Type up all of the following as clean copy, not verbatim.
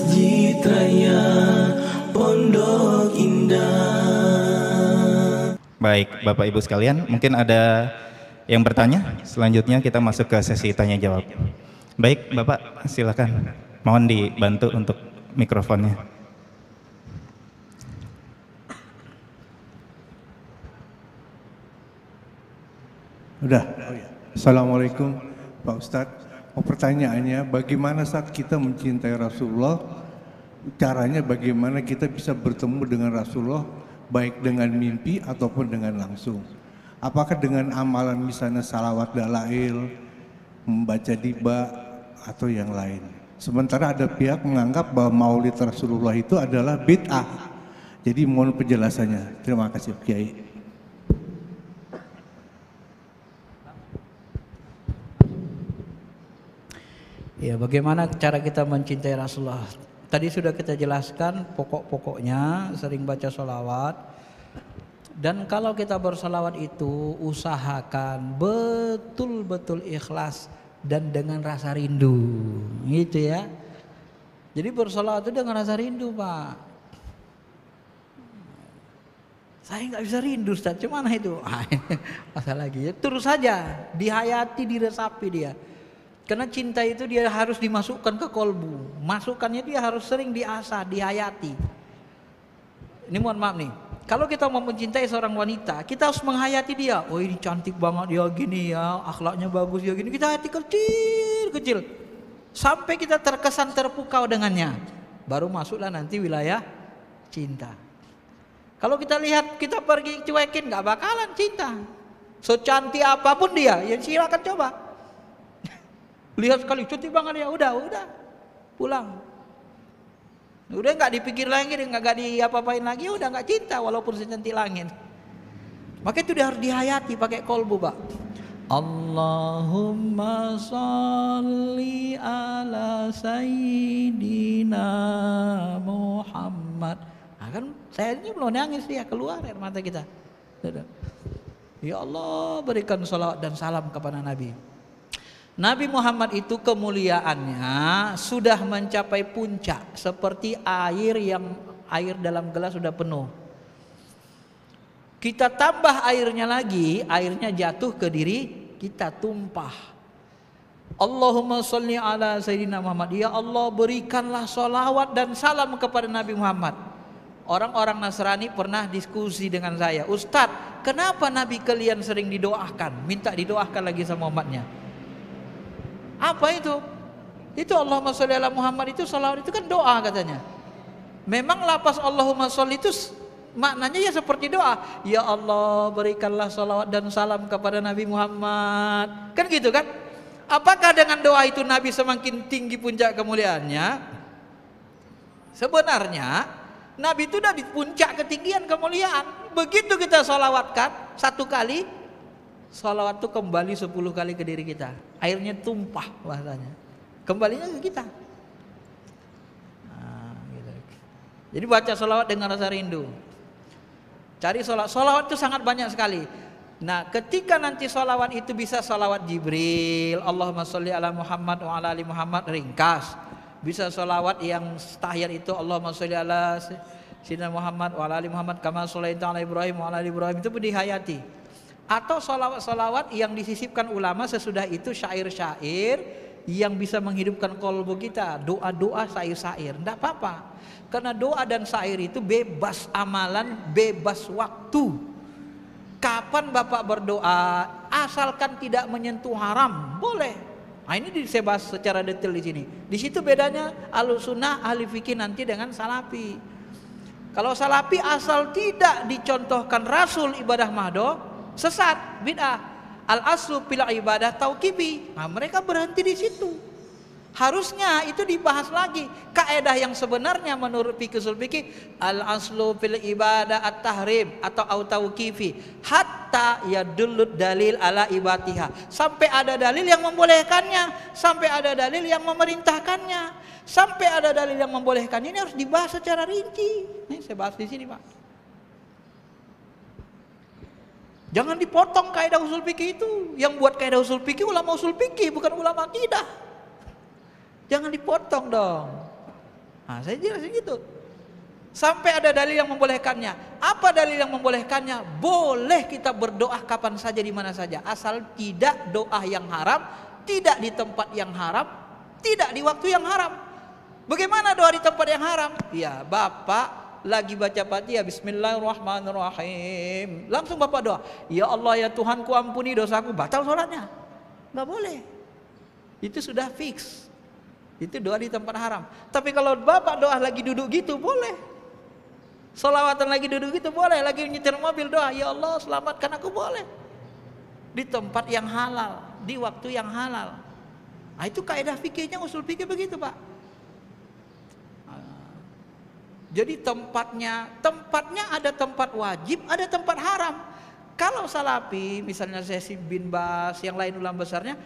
Masjid Raya Pondok Indah. Baik, Bapak Ibu sekalian, mungkin ada yang bertanya. Selanjutnya kita masuk ke sesi tanya jawab. Baik, Bapak, silakan. Mohon dibantu untuk mikrofonnya. Udah. Assalamualaikum Pak Ustadz. Pertanyaannya, bagaimana saat kita mencintai Rasulullah, caranya bagaimana kita bisa bertemu dengan Rasulullah, baik dengan mimpi ataupun dengan langsung? Apakah dengan amalan misalnya salawat dalail, membaca diba, atau yang lain? Sementara ada pihak menganggap bahwa maulid Rasulullah itu adalah bid'ah. Jadi mohon penjelasannya. Terima kasih Kiai. Ya, bagaimana cara kita mencintai Rasulullah? Tadi sudah kita jelaskan pokok-pokoknya, sering baca sholawat. Dan kalau kita bersolawat itu usahakan betul-betul ikhlas dan dengan rasa rindu, gitu ya. Jadi bersolawat itu dengan rasa rindu, Pak. Saya nggak bisa rindu, Ustaz. Cuman itu masalah lagi. Ya, terus saja dihayati, diresapi dia. Karena cinta itu dia harus dimasukkan ke kolbu. Masukannya dia harus sering diasah, dihayati. Ini mohon maaf nih. Kalau kita mau mencintai seorang wanita, kita harus menghayati dia. Oh, ini cantik banget dia gini ya, akhlaknya bagus ya gini. Kita hayati kecil-kecil. Sampai kita terkesan terpukau dengannya. Baru masuklah nanti wilayah cinta. Kalau kita lihat, kita pergi cuekin, gak bakalan cinta. Secantik apapun dia, ya silakan coba. Lihat sekali, cuti banget ya, udah pulang. Udah nggak dipikir lagi, nggak diapa-apain lagi, udah nggak cinta walaupun secantik langit. Maka itu dia harus dihayati pakai kolbu, Pak. Allahumma sholli ala sayyidina Muhammad. Nah, kan saya ini belum nangis, dia keluar air mata kita. Ya Allah, berikan salawat dan salam kepada Nabi. Nabi Muhammad itu kemuliaannya sudah mencapai puncak, seperti air dalam gelas sudah penuh. Kita tambah airnya lagi, airnya jatuh ke diri kita, tumpah. Allahumma sholli ala sayyidina Muhammad. Ya Allah, berikanlah sholawat dan salam kepada Nabi Muhammad. Orang-orang Nasrani pernah diskusi dengan saya, Ustadz, kenapa Nabi kalian sering didoakan, minta didoakan lagi sama umatnya? Apa itu? Itu Allahumma sholli ala Muhammad, itu salawat itu kan doa katanya. Memang lapas Allahumma sholli itu maknanya ya seperti doa. Ya Allah, berikanlah salawat dan salam kepada Nabi Muhammad. Kan gitu kan? Apakah dengan doa itu Nabi semakin tinggi puncak kemuliaannya? Sebenarnya Nabi itu udah di puncak ketinggian kemuliaan. Begitu kita salawatkan satu kali, salawat itu kembali 10 kali ke diri kita. Airnya tumpah bahasanya. Kembalinya ke kita. Nah, gitu. Jadi baca salawat dengan rasa rindu. Cari salawat. Salawat itu sangat banyak sekali. Nah, ketika nanti salawat itu bisa salawat Jibril, Allahumma sholli ala Muhammad wa ala ali Muhammad, ringkas. Bisa salawat yang tahiyat itu Allahumma sholli ala sayyidina Muhammad wa ala ali Muhammad kama sholaita ala Ibrahim wa ala ali Ibrahim, itu pun dihayati. Atau salawat-salawat yang disisipkan ulama sesudah itu, syair-syair yang bisa menghidupkan kolbu kita, doa-doa syair-syair, tidak apa-apa. Karena doa dan syair itu bebas amalan, bebas waktu. Kapan Bapak berdoa, asalkan tidak menyentuh haram, boleh. Nah, ini saya bahas secara detail di sini. Di situ bedanya Ahlussunnah, ahli fikih nanti dengan salafi. Kalau salafi asal tidak dicontohkan Rasul ibadah mahdoh, sesat, bid'ah. Al-aslu fil ibadah tauqifi. Nah, mereka berhenti di situ. Harusnya itu dibahas lagi. Kaidah yang sebenarnya menurut fikih ushul fikih, al-aslu fil ibadah at-tahrim atau tauqifi hatta yadullu dalil ala ibatiha. Sampai ada dalil yang membolehkannya, sampai ada dalil yang memerintahkannya, sampai ada dalil yang membolehkannya. Ini harus dibahas secara rinci. Ini saya bahas di sini, Pak. Jangan dipotong kaidah usul fikih itu. Yang buat kaidah usul fikih ulama usul fikih, bukan ulama akidah. Jangan dipotong dong. Nah, saya jelasin gitu. Sampai ada dalil yang membolehkannya. Apa dalil yang membolehkannya? Boleh kita berdoa kapan saja di mana saja, asal tidak doa yang haram, tidak di tempat yang haram, tidak di waktu yang haram. Bagaimana doa di tempat yang haram? Ya, Bapak lagi baca Fatihah, Bismillahirrahmanirrahim, langsung Bapak doa, ya Allah ya Tuhanku ampuni dosaku, batal sholatnya. Nggak boleh. Itu sudah fix. Itu doa di tempat haram. Tapi kalau Bapak doa lagi duduk gitu boleh. Sholawatan lagi duduk gitu boleh. Lagi nyetir mobil doa, ya Allah selamatkan aku, boleh. Di tempat yang halal, di waktu yang halal. Nah, itu kaidah fikihnya, usul fikih begitu, Pak. Jadi tempatnya ada tempat wajib, ada tempat haram. Kalau Salafi, misalnya saya bin Bas, yang lain ulama besarnya,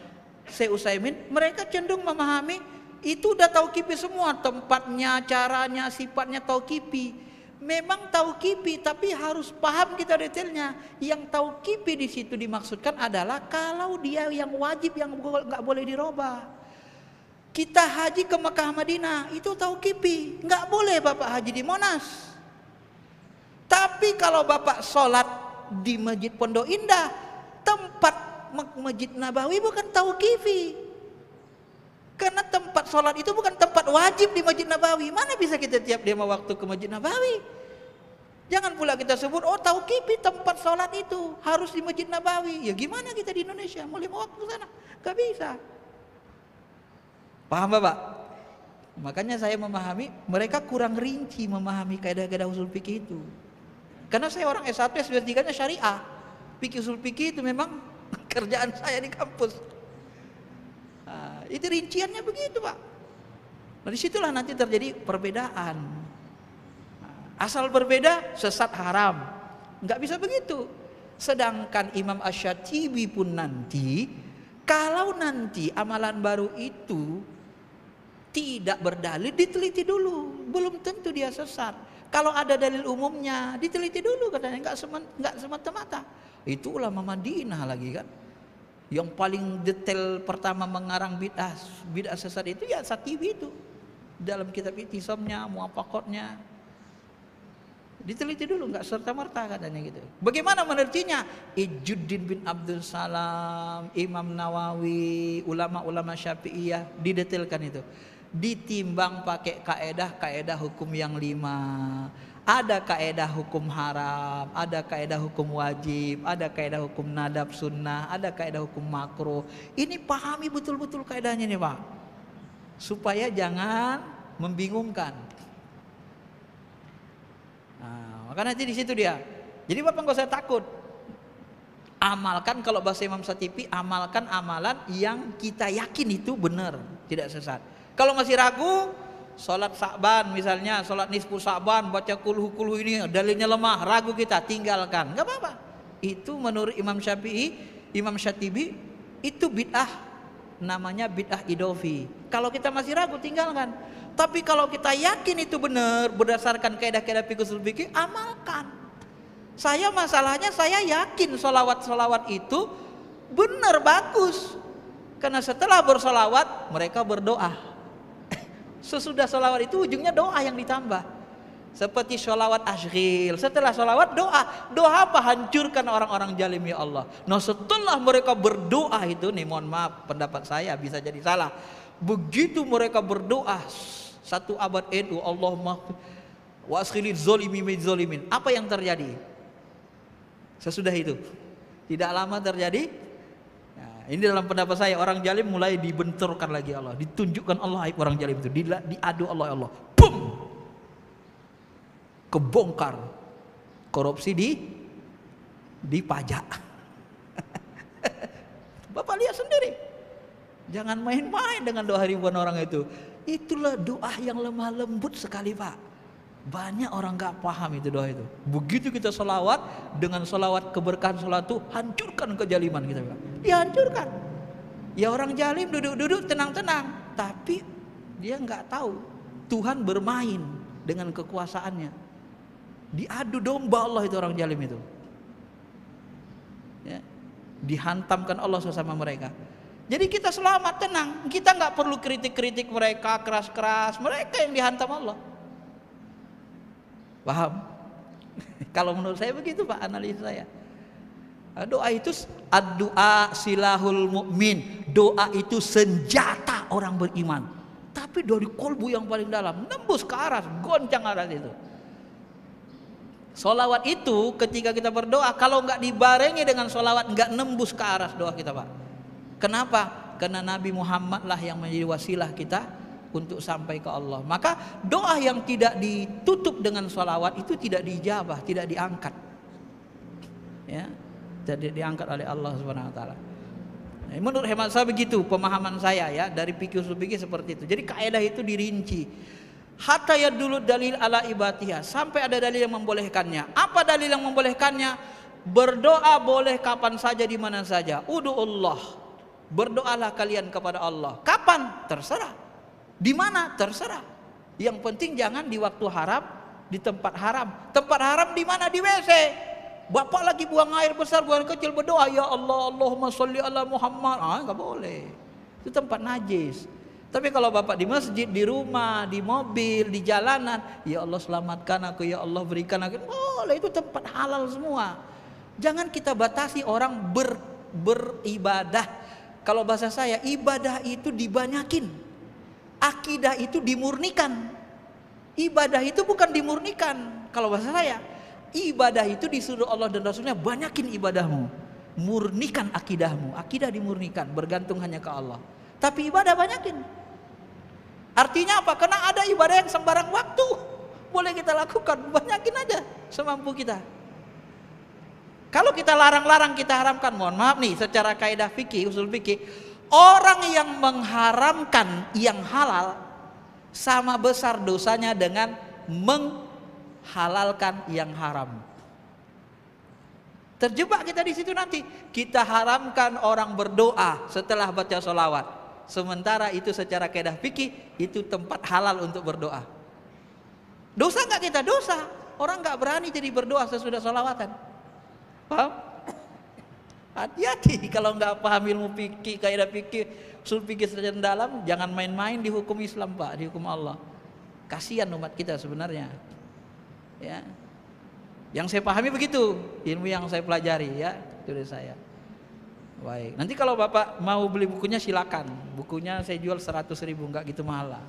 Syekh Utsaimin, mereka cenderung memahami itu udah tauqifi semua, tempatnya, caranya, sifatnya tauqifi. Memang tauqifi, tapi harus paham kita detailnya. Yang tauqifi di situ dimaksudkan adalah kalau dia yang wajib, yang nggak boleh dirubah. Kita haji ke Mekah Madinah itu tauqifi, nggak boleh Bapak haji di Monas. Tapi kalau Bapak sholat di Masjid Pondok Indah, tempat Masjid Nabawi bukan tauqifi. Karena tempat sholat itu bukan tempat wajib di Masjid Nabawi. Mana bisa kita tiap lima waktu ke Masjid Nabawi? Jangan pula kita sebut, oh tauqifi tempat sholat itu harus di Masjid Nabawi. Ya gimana kita di Indonesia mau 5 waktu ke sana? Gak bisa. Paham Bapak? Makanya saya memahami, mereka kurang rinci memahami kaidah-kaidah usul fikih itu. Karena saya orang S1, S2-nya syariah. Fikih usul fikih itu memang kerjaan saya di kampus. Nah, itu rinciannya begitu Pak. Nah disitulah nanti terjadi perbedaan. Asal berbeda, sesat haram. Nggak bisa begitu. Sedangkan Imam Asy-Syatibi pun nanti, kalau nanti amalan baru itu tidak berdalil, diteliti dulu. Belum tentu dia sesat. Kalau ada dalil umumnya, diteliti dulu katanya, nggak semata-mata. Itu ulama Madinah lagi kan. Yang paling detail pertama mengarang bid'ah sesat itu ya Syatibi itu. Dalam kitab I'tisamnya, Muwafaqatnya. Diteliti dulu, nggak serta-merta katanya gitu. Bagaimana menertinya? Izzuddin bin Abdul Salam, Imam Nawawi, ulama-ulama Syafi'iyah didetailkan itu. Ditimbang pakai kaedah hukum yang 5. Ada kaedah hukum haram, ada kaedah hukum wajib, ada kaedah hukum nadab sunnah, ada kaedah hukum makruh. Ini pahami betul-betul kaedahnya nih Pak, supaya jangan membingungkan. Nah, maka nanti di situ dia. Jadi Bapak nggak usah takut. Amalkan, kalau bahasa Imam Syatibi, amalkan amalan yang kita yakin itu benar, tidak sesat. Kalau masih ragu, sholat Sa'ban misalnya, sholat nisfu Sa'ban, baca kulhu ini dalilnya lemah, ragu kita, tinggalkan, nggak apa-apa. Itu menurut Imam Syatibi itu bid'ah, namanya bid'ah idofi. Kalau kita masih ragu, tinggalkan. Tapi kalau kita yakin itu benar berdasarkan kaidah-kaidah fikih, amalkan. Masalahnya saya yakin sholawat itu benar, bagus. Karena setelah bersolawat mereka berdoa. Sesudah sholawat itu ujungnya doa yang ditambah. Seperti sholawat asyril, setelah sholawat doa apa? Hancurkan orang-orang zalim ya Allah. Nah setelah mereka berdoa itu nih, mohon maaf pendapat saya bisa jadi salah. Begitu mereka berdoa 1 abad NU, Allahumma wa askhilil zolimin min zolimin, apa yang terjadi? Sesudah itu tidak lama terjadi. Ini dalam pendapat saya, orang zalim mulai dibenturkan lagi Allah, ditunjukkan Allah aib orang zalim itu, diadu Allah, boom, kebongkar korupsi di pajak. Bapak lihat sendiri, jangan main-main dengan doa ribuan orang itu. Itulah doa yang lemah lembut sekali Pak. Banyak orang gak paham itu doa itu. Begitu kita sholawat, dengan sholawat keberkahan sholat itu, hancurkan kezaliman kita Pak. Dihancurkan. Ya orang zalim duduk-duduk tenang-tenang, tapi dia nggak tahu Tuhan bermain dengan kekuasaannya. Diadu domba Allah itu orang zalim itu. Ya. Dihantamkan Allah sesama mereka. Jadi kita selamat, tenang. Kita nggak perlu kritik-kritik mereka keras-keras. Mereka yang dihantam Allah. Paham? Kalau menurut saya begitu Pak, analisa saya. Doa itu ad-doa silahul mu'min. Doa itu senjata orang beriman. Tapi dari kolbu yang paling dalam, nembus ke aras, goncang aras itu. Solawat itu ketika kita berdoa, kalau nggak dibarengi dengan solawat, nggak nembus ke aras doa kita Pak. Kenapa? Karena Nabi Muhammad lah yang menjadi wasilah kita untuk sampai ke Allah. Maka doa yang tidak ditutup dengan solawat itu tidak diijabah, tidak diangkat. Ya, tidak diangkat oleh Allah Subhanahu Wa Taala. Menurut hemat saya begitu pemahaman saya ya, dari fikih usul fikih seperti itu. Jadi kaidah itu dirinci. Hatta ya dulu dalil ala ibatiha, sampai ada dalil yang membolehkannya. Apa dalil yang membolehkannya? Berdoa boleh kapan saja, di mana saja. Udu'ullah, berdoalah kalian kepada Allah. Kapan? Terserah. Di mana? Terserah. Yang penting jangan di waktu haram, di tempat haram. Tempat haram di mana? Di WC. Bapak lagi buang air besar, buang air kecil, berdoa ya Allah, Allahumma sholli ala Muhammad. Enggak boleh. Itu tempat najis. Tapi kalau bapak di masjid, di rumah, di mobil, di jalanan, ya Allah selamatkan aku, ya Allah berikan aku, boleh, itu tempat halal semua. Jangan kita batasi orang beribadah. Kalau bahasa saya, ibadah itu dibanyakin, akidah itu dimurnikan. Ibadah itu bukan dimurnikan. Kalau bahasa saya, ibadah itu disuruh Allah dan Rasulnya, banyakin ibadahmu, murnikan akidahmu. Akidah dimurnikan, bergantung hanya ke Allah. Tapi ibadah banyakin. Artinya apa? Karena ada ibadah yang sembarang waktu boleh kita lakukan, banyakin aja semampu kita. Kalau kita larang-larang, kita haramkan, mohon maaf nih, secara kaidah fikih, usul fikih, orang yang mengharamkan yang halal sama besar dosanya dengan menghalalkan yang haram. Terjebak kita di situ nanti. Kita haramkan orang berdoa setelah baca sholawat. Sementara itu secara kaidah fikih itu tempat halal untuk berdoa. Dosa nggak kita? Dosa. Orang nggak berani jadi berdoa sesudah sholawatan. Paham? Hati-hati kalau nggak paham ilmu fikih, kaidah fikih, usul fikih secara dalam, jangan main-main di hukum Islam Pak, di hukum Allah. Kasihan umat kita sebenarnya. Ya. Yang saya pahami begitu, ilmu yang saya pelajari ya, itu dari saya. Baik, nanti kalau Bapak mau beli bukunya silakan. Bukunya saya jual 100.000, nggak gitu mahal lah.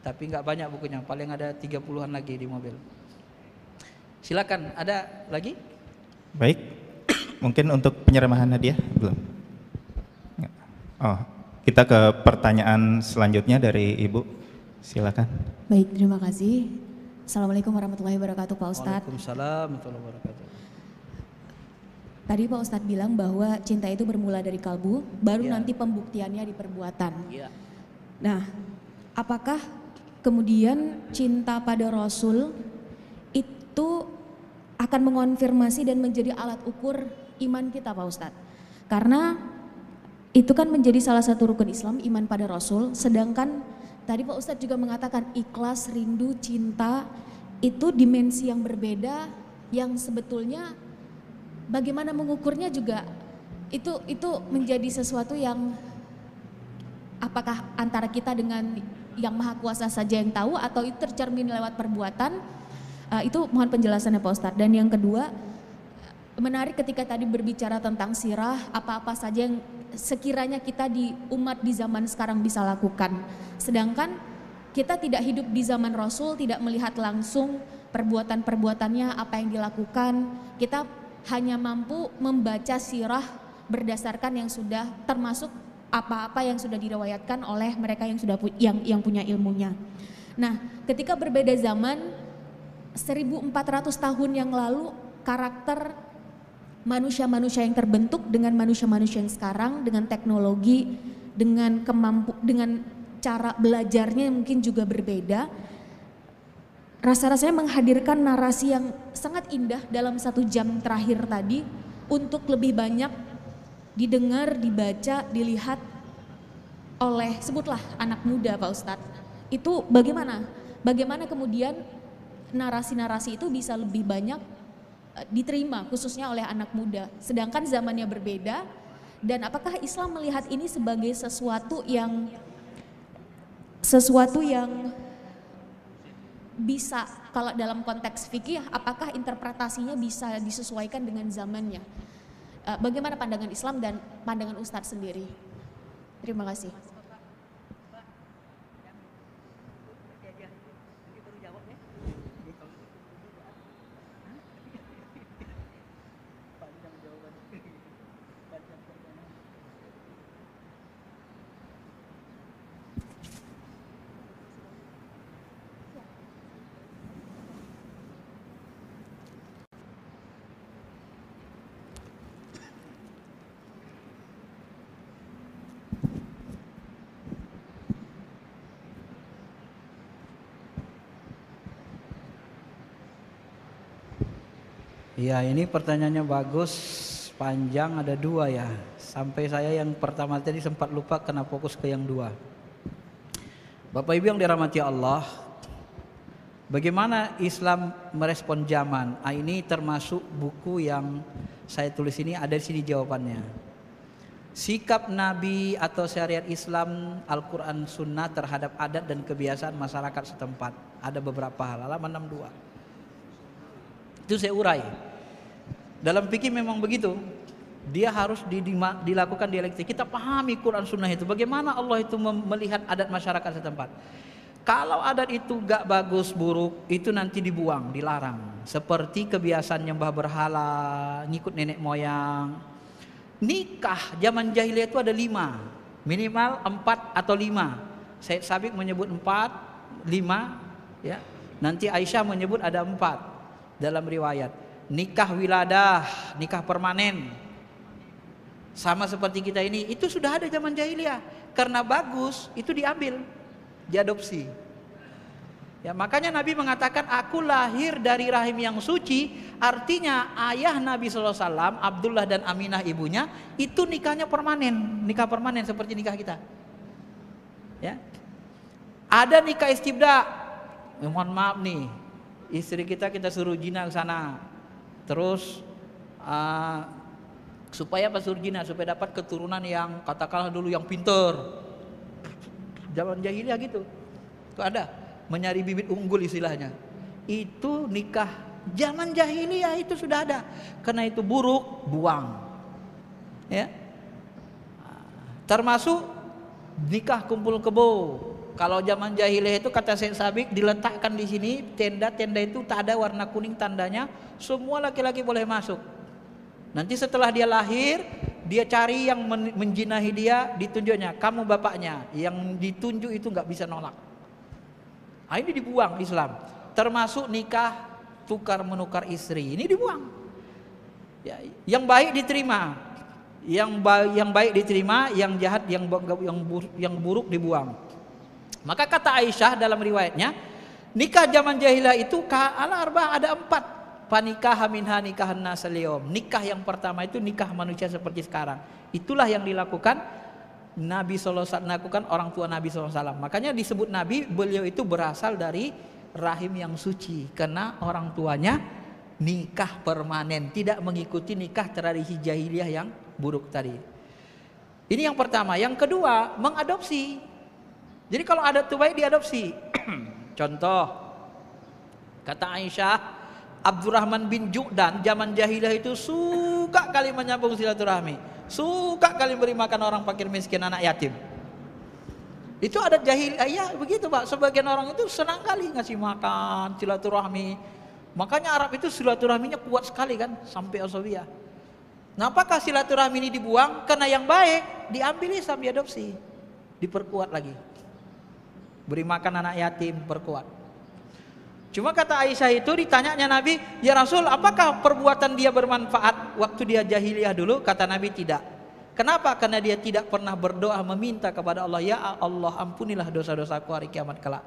Tapi nggak banyak bukunya, paling ada 30-an lagi di mobil. Silakan, ada lagi? Baik, mungkin untuk penyerahan hadiah belum? Oh, kita ke pertanyaan selanjutnya dari Ibu. Silakan. Baik, terima kasih. Assalamualaikum warahmatullahi wabarakatuh Pak Ustadz. Waalaikumsalam warahmatullahi wabarakatuh. Tadi Pak Ustadz bilang bahwa cinta itu bermula dari kalbu, baru Ya. nanti pembuktiannya di perbuatan. Iya. Nah, apakah kemudian cinta pada Rasul itu akan mengonfirmasi dan menjadi alat ukur iman kita Pak Ustadz? Karena itu kan menjadi salah satu rukun Islam, iman pada Rasul. Sedangkan tadi Pak Ustadz juga mengatakan ikhlas, rindu, cinta itu dimensi yang berbeda, yang sebetulnya bagaimana mengukurnya juga itu menjadi sesuatu yang apakah antara kita dengan yang maha kuasa saja yang tahu atau itu tercermin lewat perbuatan, itu mohon penjelasannya Pak Ustadz. Dan yang kedua, menarik ketika tadi berbicara tentang sirah, apa-apa saja yang sekiranya kita di umat di zaman sekarang bisa lakukan. Sedangkan kita tidak hidup di zaman Rasul, tidak melihat langsung perbuatan-perbuatannya, apa yang dilakukan. Kita hanya mampu membaca sirah berdasarkan yang sudah termasuk apa-apa yang sudah diriwayatkan oleh mereka yang sudah yang punya ilmunya. Nah, ketika berbeda zaman 1400 tahun yang lalu, karakter manusia-manusia yang terbentuk dengan manusia-manusia yang sekarang, dengan teknologi, dengan dengan cara belajarnya yang mungkin juga berbeda. Rasa-rasanya menghadirkan narasi yang sangat indah dalam 1 jam terakhir tadi untuk lebih banyak didengar, dibaca, dilihat oleh sebutlah anak muda Pak Ustadz. Itu bagaimana? Bagaimana kemudian narasi-narasi itu bisa lebih banyak diterima khususnya oleh anak muda. Sedangkan zamannya berbeda Dan apakah Islam melihat ini sebagai sesuatu yang bisa, kalau dalam konteks fikih, apakah interpretasinya bisa disesuaikan dengan zamannya? Bagaimana pandangan Islam dan pandangan Ustadz sendiri? Terima kasih. Ya, ini pertanyaannya bagus, panjang, ada dua ya. Sampai saya yang pertama tadi sempat lupa karena fokus ke yang dua. Bapak Ibu yang dirahmati Allah, bagaimana Islam merespon zaman? Ini termasuk buku yang saya tulis ini, ada di sini jawabannya. Sikap Nabi atau syariat Islam, Al-Quran, Sunnah terhadap adat dan kebiasaan masyarakat setempat. Ada beberapa hal, halaman 62. Itu saya urai. Dalam fikih memang begitu. Dia harus dilakukan dialektik. Kita pahami Quran Sunnah itu. Bagaimana Allah itu melihat adat masyarakat setempat. Kalau adat itu gak bagus, buruk, itu nanti dibuang, dilarang. Seperti kebiasaan nyembah berhala, ngikut nenek moyang. Nikah zaman jahiliyah itu ada 5. Minimal 4 atau 5. Said Sabiq menyebut 4, 5. Ya. Nanti Aisyah menyebut ada 4 dalam riwayat. Nikah wiladah, nikah permanen. Sama seperti kita ini, itu sudah ada zaman jahiliyah. Karena bagus, itu diambil, diadopsi. Ya, makanya Nabi mengatakan, aku lahir dari rahim yang suci. Artinya ayah Nabi SAW, Abdullah dan Aminah ibunya, itu nikahnya permanen. Nikah permanen seperti nikah kita. Ya. Ada nikah istibda. Mohon maaf nih, istri kita suruh jina ke sana. Terus supaya apa suruh jina? Supaya dapat keturunan yang katakanlah dulu yang pinter. Zaman jahiliyah gitu. Itu ada mencari bibit unggul istilahnya. Itu nikah zaman jahiliyah itu sudah ada. Karena itu buruk, buang. Ya. Termasuk nikah kumpul kebo. Kalau zaman jahiliyah itu kata Syekh Sabiq diletakkan di sini tenda-tenda itu tak ada warna kuning tandanya, semua laki-laki boleh masuk. Nanti setelah dia lahir, dia cari yang menjinahi dia, ditunjuknya, kamu bapaknya. Yang ditunjuk itu nggak bisa nolak. Ini dibuang Islam. Termasuk nikah tukar menukar istri, ini dibuang. Ya, yang baik diterima, yang baik diterima, yang jahat, yang buruk dibuang. Maka kata Aisyah dalam riwayatnya, nikah zaman jahiliyah itu al-arba'ah ada 4. Panikah minha nikahan nasaliyom. Nikah yang pertama itu nikah manusia seperti sekarang. Itulah yang dilakukan Nabi SAW, lakukan orang tua Nabi SAW. Makanya disebut Nabi, beliau itu berasal dari rahim yang suci. Karena orang tuanya nikah permanen, tidak mengikuti nikah tradisi jahiliyah yang buruk tadi. Ini yang pertama. Yang kedua, mengadopsi. Jadi kalau adat itu baik diadopsi. Contoh, kata Aisyah, Abdurrahman bin Ju'dan zaman jahiliyah itu suka kali menyambung silaturahmi, suka kali beri makan orang fakir miskin, anak yatim. Itu adat jahiliyah, ya begitu Pak. Sebagian orang itu senang kali ngasih makan, silaturahmi. Makanya Arab itu silaturahminya kuat sekali kan, sampai Asawiyah. Nah, apakah silaturahmi ini dibuang? Karena yang baik diambil Islam, diadopsi, diperkuat lagi. Beri makan anak yatim, perkuat. Cuma kata Aisyah itu ditanyanya Nabi, ya Rasul, apakah perbuatan dia bermanfaat waktu dia jahiliyah dulu? Kata Nabi tidak. Kenapa? Karena dia tidak pernah berdoa meminta kepada Allah, ya Allah ampunilah dosa-dosaku hari kiamat kelak.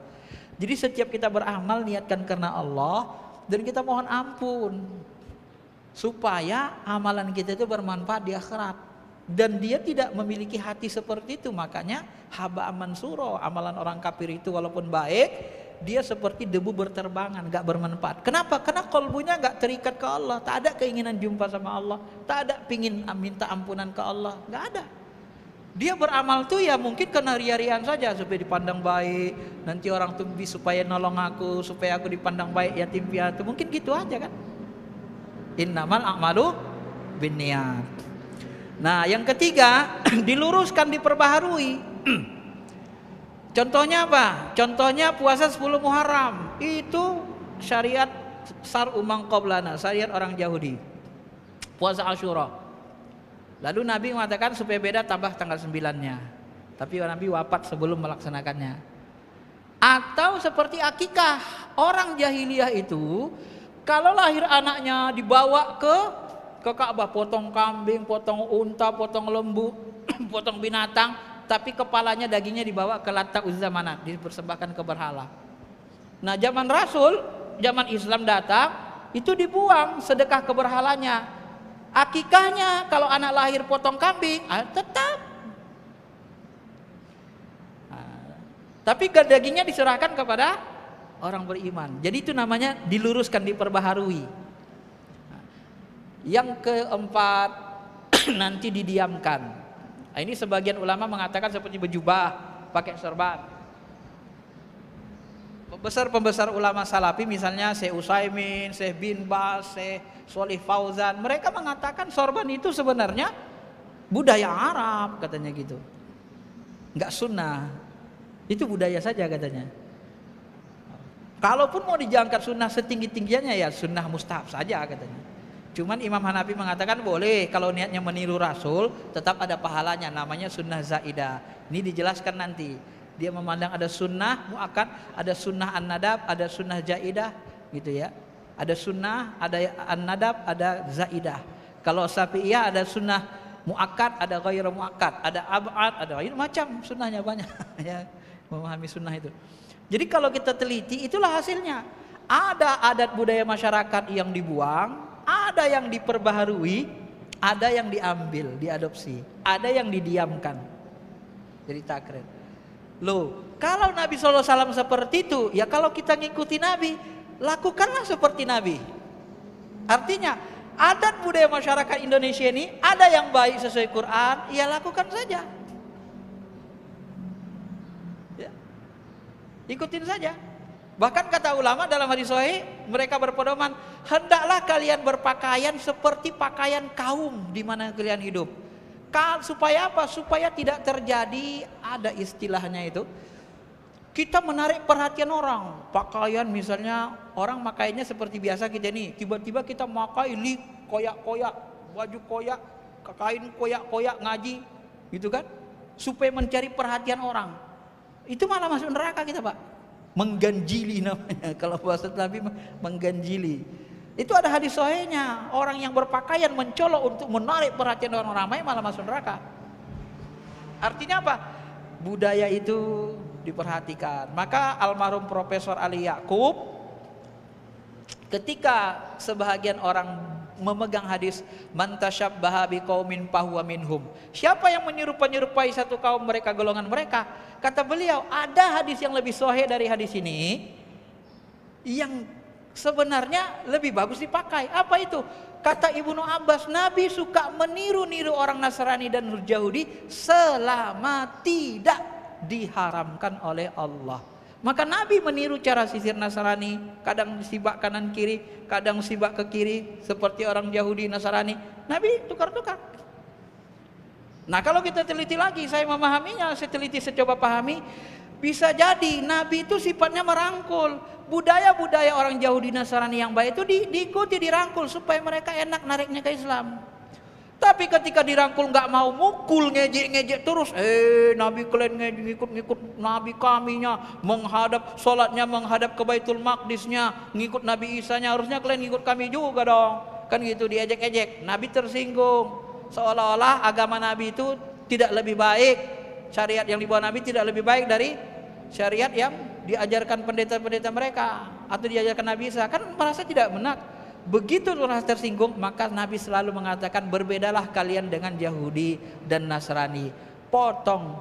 Jadi setiap kita beramal niatkan karena Allah dan kita mohon ampun supaya amalan kita itu bermanfaat di akhirat. Dan dia tidak memiliki hati seperti itu, makanya haba mansuro, amalan orang kafir itu walaupun baik dia seperti debu berterbangan, gak bermanfaat. Kenapa? Karena kalbunya gak terikat ke Allah, tak ada keinginan jumpa sama Allah, tak ada pingin minta ampunan ke Allah, gak ada. Dia beramal tuh ya mungkin karena ria-riaan saja, supaya dipandang baik, nanti orang tuh supaya nolong aku, supaya aku dipandang baik, yatim piatu, mungkin gitu aja kan. Innamal a'malu binniyat. Nah, yang ketiga, diluruskan, diperbaharui. Contohnya apa? Contohnya puasa 10 Muharram. Itu syariat sar umang qoblana, syariat orang Yahudi. Puasa Asyura. Lalu Nabi mengatakan supaya beda tambah tanggal 9-nya. Tapi Nabi wafat sebelum melaksanakannya. Atau seperti akikah, orang jahiliyah itu kalau lahir anaknya dibawa ke Ka'bah, potong kambing, potong unta, potong lembu, potong binatang, tapi kepalanya, dagingnya dibawa ke Lata Uzza Manat, dipersembahkan ke berhala. Nah, zaman Rasul, zaman Islam datang, itu dibuang sedekah ke berhalanya. Akikahnya kalau anak lahir potong kambing, tetap. Tapi dagingnya diserahkan kepada orang beriman. Jadi itu namanya diluruskan, diperbaharui. Yang keempat, nanti didiamkan. Nah, ini sebagian ulama mengatakan seperti berjubah, pakai sorban. Pembesar ulama salafi misalnya Syekh Utsaimin, Syekh bin Baz, Syekh Shalih Fauzan, mereka mengatakan sorban itu sebenarnya budaya Arab, katanya gitu. Enggak sunnah. Itu budaya saja katanya. Kalaupun mau dijalankan sunnah setinggi-tingginya ya sunnah mustahab saja katanya. Cuman Imam Hanafi mengatakan boleh kalau niatnya meniru Rasul, tetap ada pahalanya, namanya sunnah zaidah. Ini dijelaskan nanti. Dia memandang ada sunnah muakkad, ada sunnah an-nadab, ada sunnah zaidah gitu ya. Ada sunnah, ada an-nadab, ada zaidah. Kalau Syafi'iyah ada sunnah muakkad, ada ghairu muakkad, ada ab'ad, ada ini macam sunnahnya banyak ya, memahami sunnah itu. Jadi kalau kita teliti itulah hasilnya. Ada adat budaya masyarakat yang dibuang, ada yang diperbaharui, ada yang diambil, diadopsi, ada yang didiamkan. Jadi takrir. Loh, kalau Nabi SAW seperti itu, ya kalau kita ngikuti Nabi, lakukanlah seperti Nabi. Artinya, adat budaya masyarakat Indonesia ini ada yang baik sesuai Quran, ya lakukan saja. Ya. Ikutin saja. Bahkan kata ulama dalam hadis sahih, mereka berpedoman, hendaklah kalian berpakaian seperti pakaian kaum di mana kalian hidup. Supaya apa? Supaya tidak terjadi, ada istilahnya itu, kita menarik perhatian orang. Pakaian misalnya orang makainya seperti biasa kita nih, tiba-tiba kita makai koyak-koyak, baju koyak, kain koyak-koyak ngaji, gitu kan? Supaya mencari perhatian orang. Itu malah masuk neraka kita, Pak. Mengganjili namanya, kalau bahasa Nabi mengganjili. Itu ada hadis sahihnya, orang yang berpakaian mencolok untuk menarik perhatian orang ramai malah masuk neraka. Artinya apa? Budaya itu diperhatikan. Maka almarhum Profesor Ali Yaqub, ketika sebahagian orang memegang hadis man tasyabbaha biqaumin fahuwa minhum, siapa yang menyerupai satu kaum mereka golongan mereka, kata beliau ada hadis yang lebih sahih dari hadis ini yang sebenarnya lebih bagus dipakai. Apa itu? Kata Ibnu Abbas, Nabi suka meniru-niru orang Nasrani dan Yahudi selama tidak diharamkan oleh Allah. Maka Nabi meniru cara sisir Nasrani, kadang sibak kanan kiri, kadang sibak ke kiri seperti orang Yahudi Nasrani. Nabi tukar-tukar. Nah, kalau kita teliti lagi, saya memahaminya, saya teliti, saya coba pahami, bisa jadi Nabi itu sifatnya merangkul. Budaya-budaya orang Yahudi Nasrani yang baik itu diikuti, dirangkul supaya mereka enak nariknya ke Islam. Tapi ketika dirangkul nggak mau, mukul, ngejek-ngejek terus. Nabi kalian ngikut Nabi kaminya, menghadap sholatnya menghadap ke Baitul Maqdisnya, ngikut Nabi Isanya, harusnya kalian ngikut kami juga dong. Kan gitu, diejek-ejek. Nabi tersinggung, seolah-olah agama Nabi itu tidak lebih baik, syariat yang dibawa Nabi tidak lebih baik dari syariat yang diajarkan pendeta-pendeta mereka atau diajarkan Nabi Isa. Kan merasa tidak benar. Begitu merasa tersinggung, maka Nabi selalu mengatakan, berbedalah kalian dengan Yahudi dan Nasrani. Potong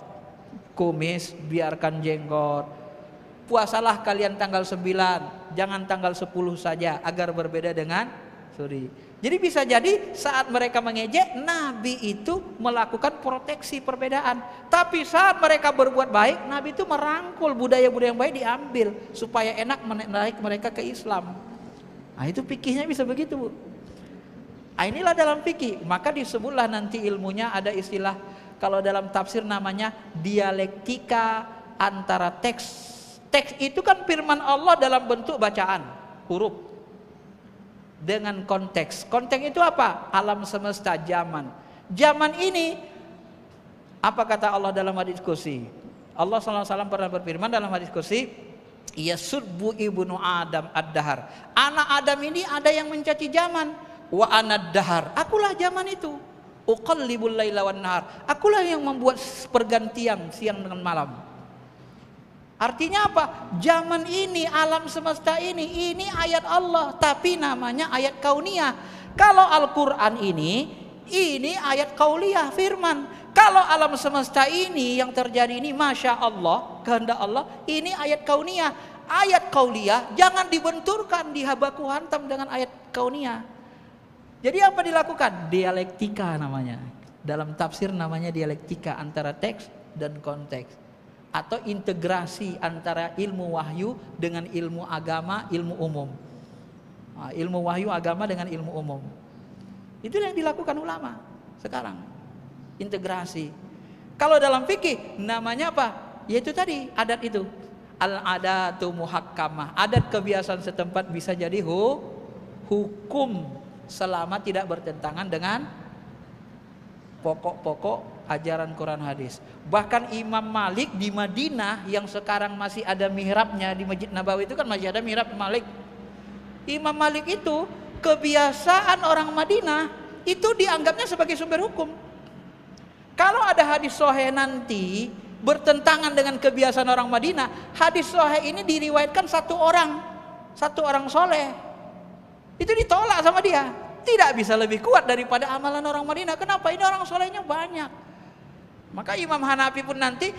kumis, biarkan jenggot. puasalah kalian tanggal 9, jangan tanggal 10 saja agar berbeda dengan sorry. Jadi bisa jadi saat mereka mengejek, Nabi itu melakukan proteksi perbedaan. Tapi saat mereka berbuat baik, Nabi itu merangkul budaya-budaya yang baik diambil supaya enak menarik mereka ke Islam. Nah, itu fikihnya bisa begitu, Bu. Nah, inilah dalam fikih. Maka disebutlah nanti ilmunya ada istilah, kalau dalam tafsir namanya dialektika antara teks. Teks itu kan firman Allah dalam bentuk bacaan, huruf. Dengan konteks. Konteks itu apa? Alam semesta, zaman. Zaman ini, apa kata Allah dalam hadis qudsi? Allah SAW pernah berfirman dalam hadis qudsi, yasubbu ibnu Adam ad-dahar. Anak Adam ini ada yang mencaci zaman. Wa anad dahar. Akulah zaman itu. Uqallibul laila wan nahar. Akulah yang membuat pergantian siang dengan malam. Artinya apa? Zaman ini, alam semesta ini ayat Allah, tapi namanya ayat kauniyah. Kalau Al-Quran ini ayat kauliyah, firman. Kalau alam semesta ini yang terjadi ini, Masya Allah, kehendak Allah, ini ayat kauniyah. Ayat kauliyah jangan dibenturkan, dihabaku hantam dengan ayat kauniyah. Jadi apa dilakukan? Dialektika namanya. Dalam tafsir namanya dialektika antara teks dan konteks. Atau integrasi antara ilmu wahyu dengan ilmu agama, ilmu umum. Nah, ilmu wahyu agama dengan ilmu umum. Itu yang dilakukan ulama sekarang. Integrasi. Kalau dalam fikih namanya apa? Yaitu tadi adat itu. Al-adatu muhakkamah. Adat kebiasaan setempat bisa jadi hukum selama tidak bertentangan dengan pokok-pokok ajaran Quran hadis. Bahkan Imam Malik di Madinah yang sekarang masih ada mihrabnya di Masjid Nabawi itu kan masih ada mihrab Malik. Imam Malik itu kebiasaan orang Madinah itu dianggapnya sebagai sumber hukum. Kalau ada hadis sahih nanti bertentangan dengan kebiasaan orang Madinah, hadis sahih ini diriwayatkan satu orang soleh, itu ditolak sama dia. Tidak bisa lebih kuat daripada amalan orang Madinah. Kenapa? Ini orang solehnya banyak. Maka Imam Hanafi pun nanti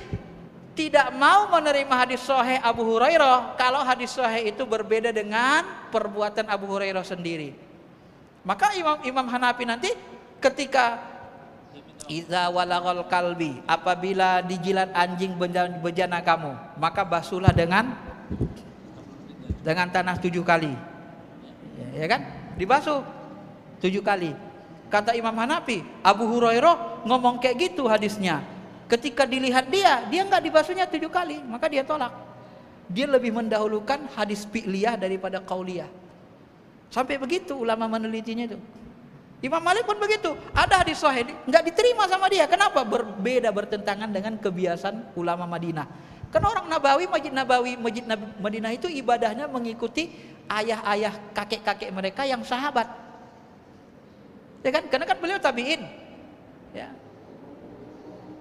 tidak mau menerima hadis sahih Abu Hurairah kalau hadis sahih itu berbeda dengan perbuatan Abu Hurairah sendiri. Maka Imam Hanafi nanti ketika iza walagal kalbi, apabila dijilat anjing bejana kamu, maka basuhlah dengan tanah 7 kali. Ya kan? Dibasuh 7 kali. Kata Imam Hanafi, Abu Hurairah ngomong kayak gitu hadisnya. Ketika dilihat dia nggak dibasuhnya 7 kali, maka dia tolak. Dia lebih mendahulukan hadis fi'liyah daripada qauliyah. Sampai begitu ulama menelitinya itu. Imam Malik pun begitu. Ada hadis sahih nggak diterima sama dia. Kenapa? Berbeda, bertentangan dengan kebiasaan ulama Madinah. Karena orang Nabawi, Masjid Madinah itu ibadahnya mengikuti ayah-ayah, kakek-kakek mereka yang sahabat. Ya kan? Karena kan beliau tabi'in. Ya.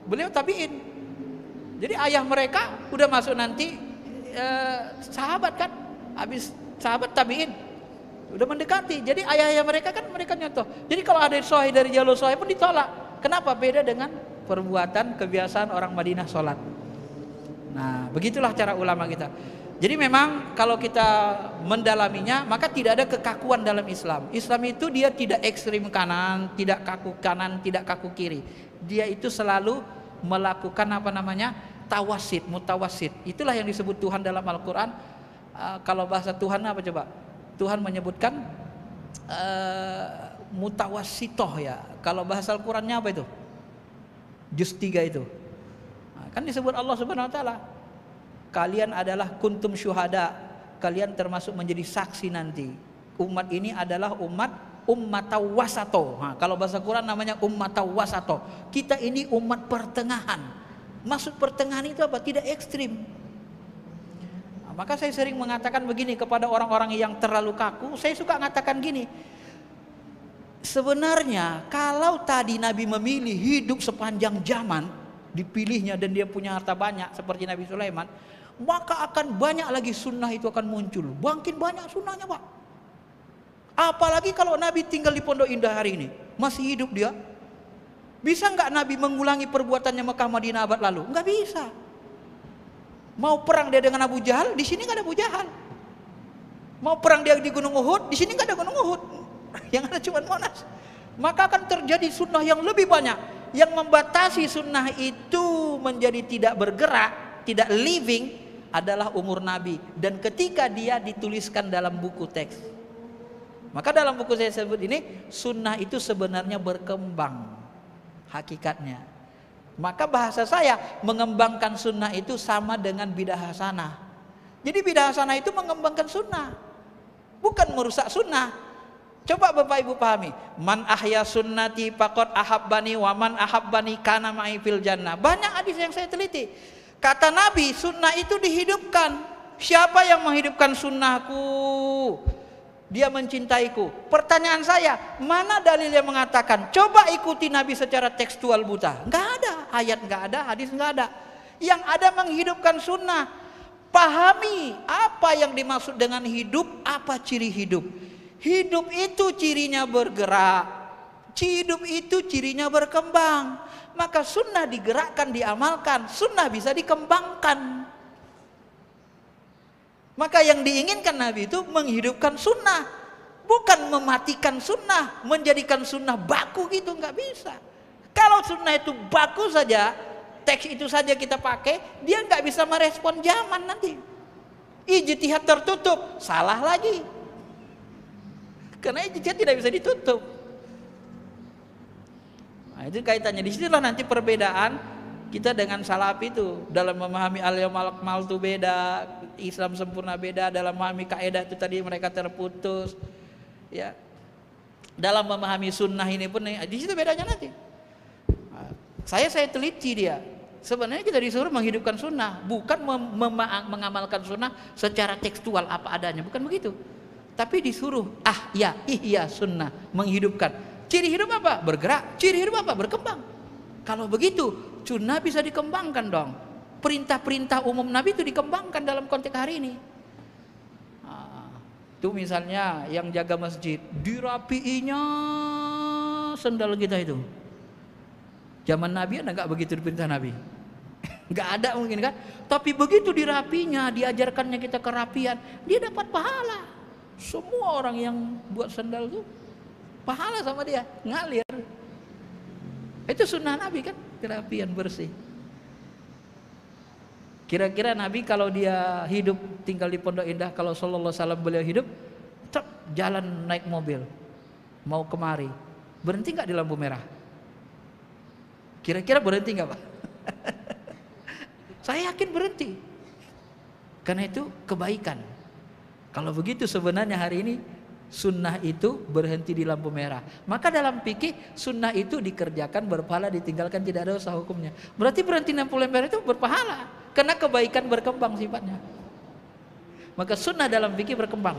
Beliau tabi'in. Jadi ayah mereka udah masuk nanti sahabat kan? Habis sahabat tabi'in. Udah mendekati. Jadi ayah-ayah mereka kan mereka nyontoh. Jadi kalau ada sahih dari jalur sahih pun ditolak. Kenapa? Beda dengan perbuatan kebiasaan orang Madinah sholat. Nah, begitulah cara ulama kita. Jadi memang kalau kita mendalaminya, maka tidak ada kekakuan dalam Islam. Islam itu dia tidak ekstrim kanan, tidak kaku kiri. Dia itu selalu melakukan tawasid, mutawasid. Itulah yang disebut Tuhan dalam Al-Quran. Kalau bahasa Tuhan apa coba? Tuhan menyebutkan mutawasitoh ya. Kalau bahasa Al-Qurannya apa itu? Juz 3 itu. Nah, kan disebut Allah Subhanahu Wa Taala. Kalian adalah kuntum syuhada. Kalian termasuk menjadi saksi nanti. Umat ini adalah ummatawasato. Nah, kalau bahasa Quran namanya ummatawasato. Kita ini umat pertengahan. Maksud pertengahan itu apa? Tidak ekstrim. Nah, maka saya sering mengatakan begini kepada orang-orang yang terlalu kaku. Saya suka mengatakan gini. Sebenarnya kalau tadi Nabi memilih hidup sepanjang zaman, dipilihnya dan dia punya harta banyak seperti Nabi Sulaiman, maka akan banyak lagi sunnah itu akan muncul. Makin banyak sunnahnya, Pak. Apalagi kalau Nabi tinggal di Pondok Indah hari ini, masih hidup dia. Bisa nggak Nabi mengulangi perbuatannya Mekah Madinah abad lalu? Nggak bisa. Mau perang dia dengan Abu Jahal, di sini nggak ada Abu Jahal. Mau perang dia di Gunung Uhud, di sini nggak ada Gunung Uhud. Yang ada cuma Monas. Maka akan terjadi sunnah yang lebih banyak. Yang membatasi sunnah itu menjadi tidak bergerak, tidak living, adalah umur Nabi. Dan ketika dia dituliskan dalam buku teks. Maka dalam buku saya sebut ini, sunnah itu sebenarnya berkembang hakikatnya. Maka bahasa saya, mengembangkan sunnah itu sama dengan bidah hasanah. Jadi bidah hasanah itu mengembangkan sunnah, bukan merusak sunnah. Coba Bapak Ibu pahami, man ahya sunnati faqad ahabbani wa man ahabbani kana ma'i fil jannah. Banyak hadis yang saya teliti. Kata Nabi, sunnah itu dihidupkan. Siapa yang menghidupkan sunnahku? Dia mencintaiku. Pertanyaan saya, mana dalil yang mengatakan coba ikuti Nabi secara tekstual buta? Enggak ada, ayat enggak ada, hadis enggak ada. Yang ada menghidupkan sunnah. Pahami apa yang dimaksud dengan hidup, apa ciri hidup. Hidup itu cirinya bergerak, hidup itu cirinya berkembang. Maka sunnah digerakkan, diamalkan, sunnah bisa dikembangkan. Maka yang diinginkan Nabi itu menghidupkan sunnah, bukan mematikan sunnah, menjadikan sunnah baku gitu, nggak bisa. Kalau sunnah itu baku saja, teks itu saja kita pakai, dia nggak bisa merespon zaman nanti. Ijtihad tertutup, salah lagi. Karena ijtihad tidak bisa ditutup. Nah, itu kaitannya. Di situlah nanti perbedaan kita dengan salaf itu dalam memahami al-yamal akmal itu beda, Islam sempurna beda, dalam memahami kaidah itu tadi mereka terputus. Ya. Dalam memahami sunnah ini pun di situ bedanya nanti. Nah, saya teliti dia. Sebenarnya kita disuruh menghidupkan sunnah, bukan mengamalkan sunnah secara tekstual apa adanya, bukan begitu. Tapi disuruh ihya sunnah, menghidupkan. Ciri hidup apa? Bergerak. Ciri hidup apa? Berkembang. Kalau begitu, sunnah bisa dikembangkan dong. Perintah-perintah umum Nabi itu dikembangkan dalam konteks hari ini. Itu misalnya yang jaga masjid, dirapiinya sendal kita itu. Zaman Nabi ada nggak begitu perintah Nabi? Nggak ada mungkin kan? Tapi begitu dirapinya, diajarkannya kita kerapian, dia dapat pahala. Semua orang yang buat sandal itu pahala sama dia, ngalir. Itu sunnah Nabi kan, kerapian bersih. Kira-kira Nabi kalau dia hidup tinggal di Pondok Indah, kalau sallallahu alaihi wasallam beliau hidup, jalan naik mobil, mau kemari, berhenti nggak di lampu merah? Kira-kira berhenti nggak Pak? Saya yakin berhenti. Karena itu kebaikan. Kalau begitu sebenarnya hari ini sunnah itu berhenti di lampu merah. Maka dalam fikih sunnah itu dikerjakan berpahala, ditinggalkan tidak ada dosa hukumnya. Berarti berhenti lampu merah itu berpahala, karena kebaikan berkembang sifatnya. Maka sunnah dalam fikih berkembang.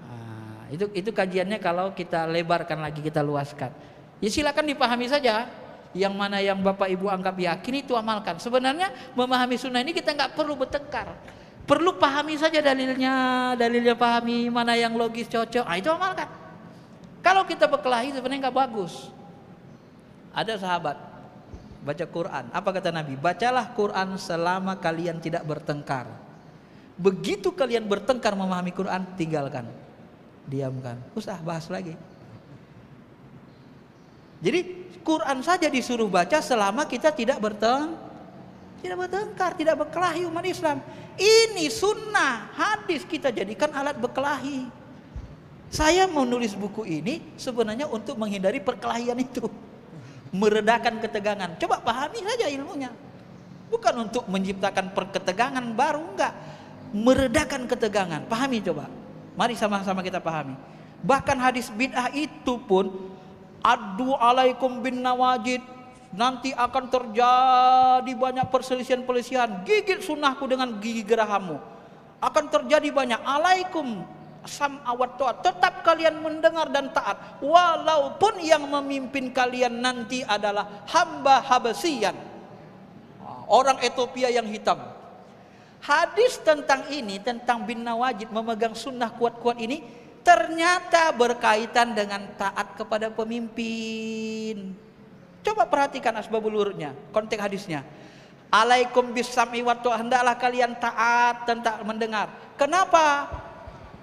Nah, itu kajiannya kalau kita lebarkan lagi, kita luaskan. Ya silakan dipahami saja. Yang mana yang Bapak Ibu anggap yakin itu amalkan. Sebenarnya memahami sunnah ini kita nggak perlu bertengkar. Perlu pahami saja dalilnya pahami, mana yang logis cocok, itu amalkan. Kalau kita berkelahi sebenarnya nggak bagus. Ada sahabat baca Quran, apa kata Nabi? Bacalah Quran selama kalian tidak bertengkar. Begitu kalian bertengkar memahami Quran, tinggalkan, diamkan, usah bahas lagi. Jadi Quran saja disuruh baca selama kita tidak bertengkar, tidak berkelahi umat Islam. Ini sunnah, hadis kita jadikan alat berkelahi. Saya mau nulis buku ini sebenarnya untuk menghindari perkelahian itu, meredakan ketegangan. Coba pahami saja ilmunya, bukan untuk menciptakan ketegangan baru, enggak. Meredakan ketegangan, pahami coba. Mari sama-sama kita pahami. Bahkan hadis bid'ah itu pun, addu alaikum bin nawajid, nanti akan terjadi banyak perselisihan-perselisihan. Gigit sunnahku dengan gigi gerahammu. Akan terjadi banyak. Alaikum sam'a wa ta'at. Tetap kalian mendengar dan taat. Walaupun yang memimpin kalian nanti adalah hamba Habasyian, orang Ethiopia yang hitam. Hadis tentang ini, tentang bin Nawajid memegang sunnah kuat-kuat ini, ternyata berkaitan dengan taat kepada pemimpin. Coba perhatikan asbabul wurudnya, konteks hadisnya. Alaikum bisam'i wa ta'ah, hendaklah kalian taat dan tak mendengar. Kenapa?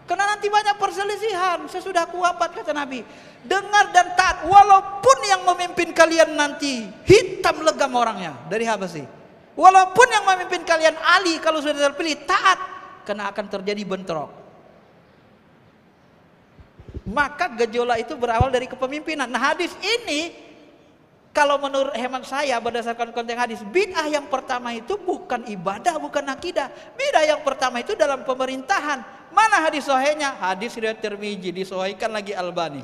Karena nanti banyak perselisihan. Sesudah aku wafat, kata Nabi, dengar dan taat, walaupun yang memimpin kalian nanti hitam legam orangnya dari Habasyi. Walaupun yang memimpin kalian Ali, kalau sudah terpilih, taat, karena akan terjadi bentrok. Maka gejolak itu berawal dari kepemimpinan. Nah, hadis ini kalau menurut hemat saya berdasarkan konteks hadis, bid'ah yang pertama itu bukan ibadah, bukan akidah. Bid'ah yang pertama itu dalam pemerintahan. Mana hadis sahihnya? Hadis riwayat Tirmizi, disahihkan lagi Albani.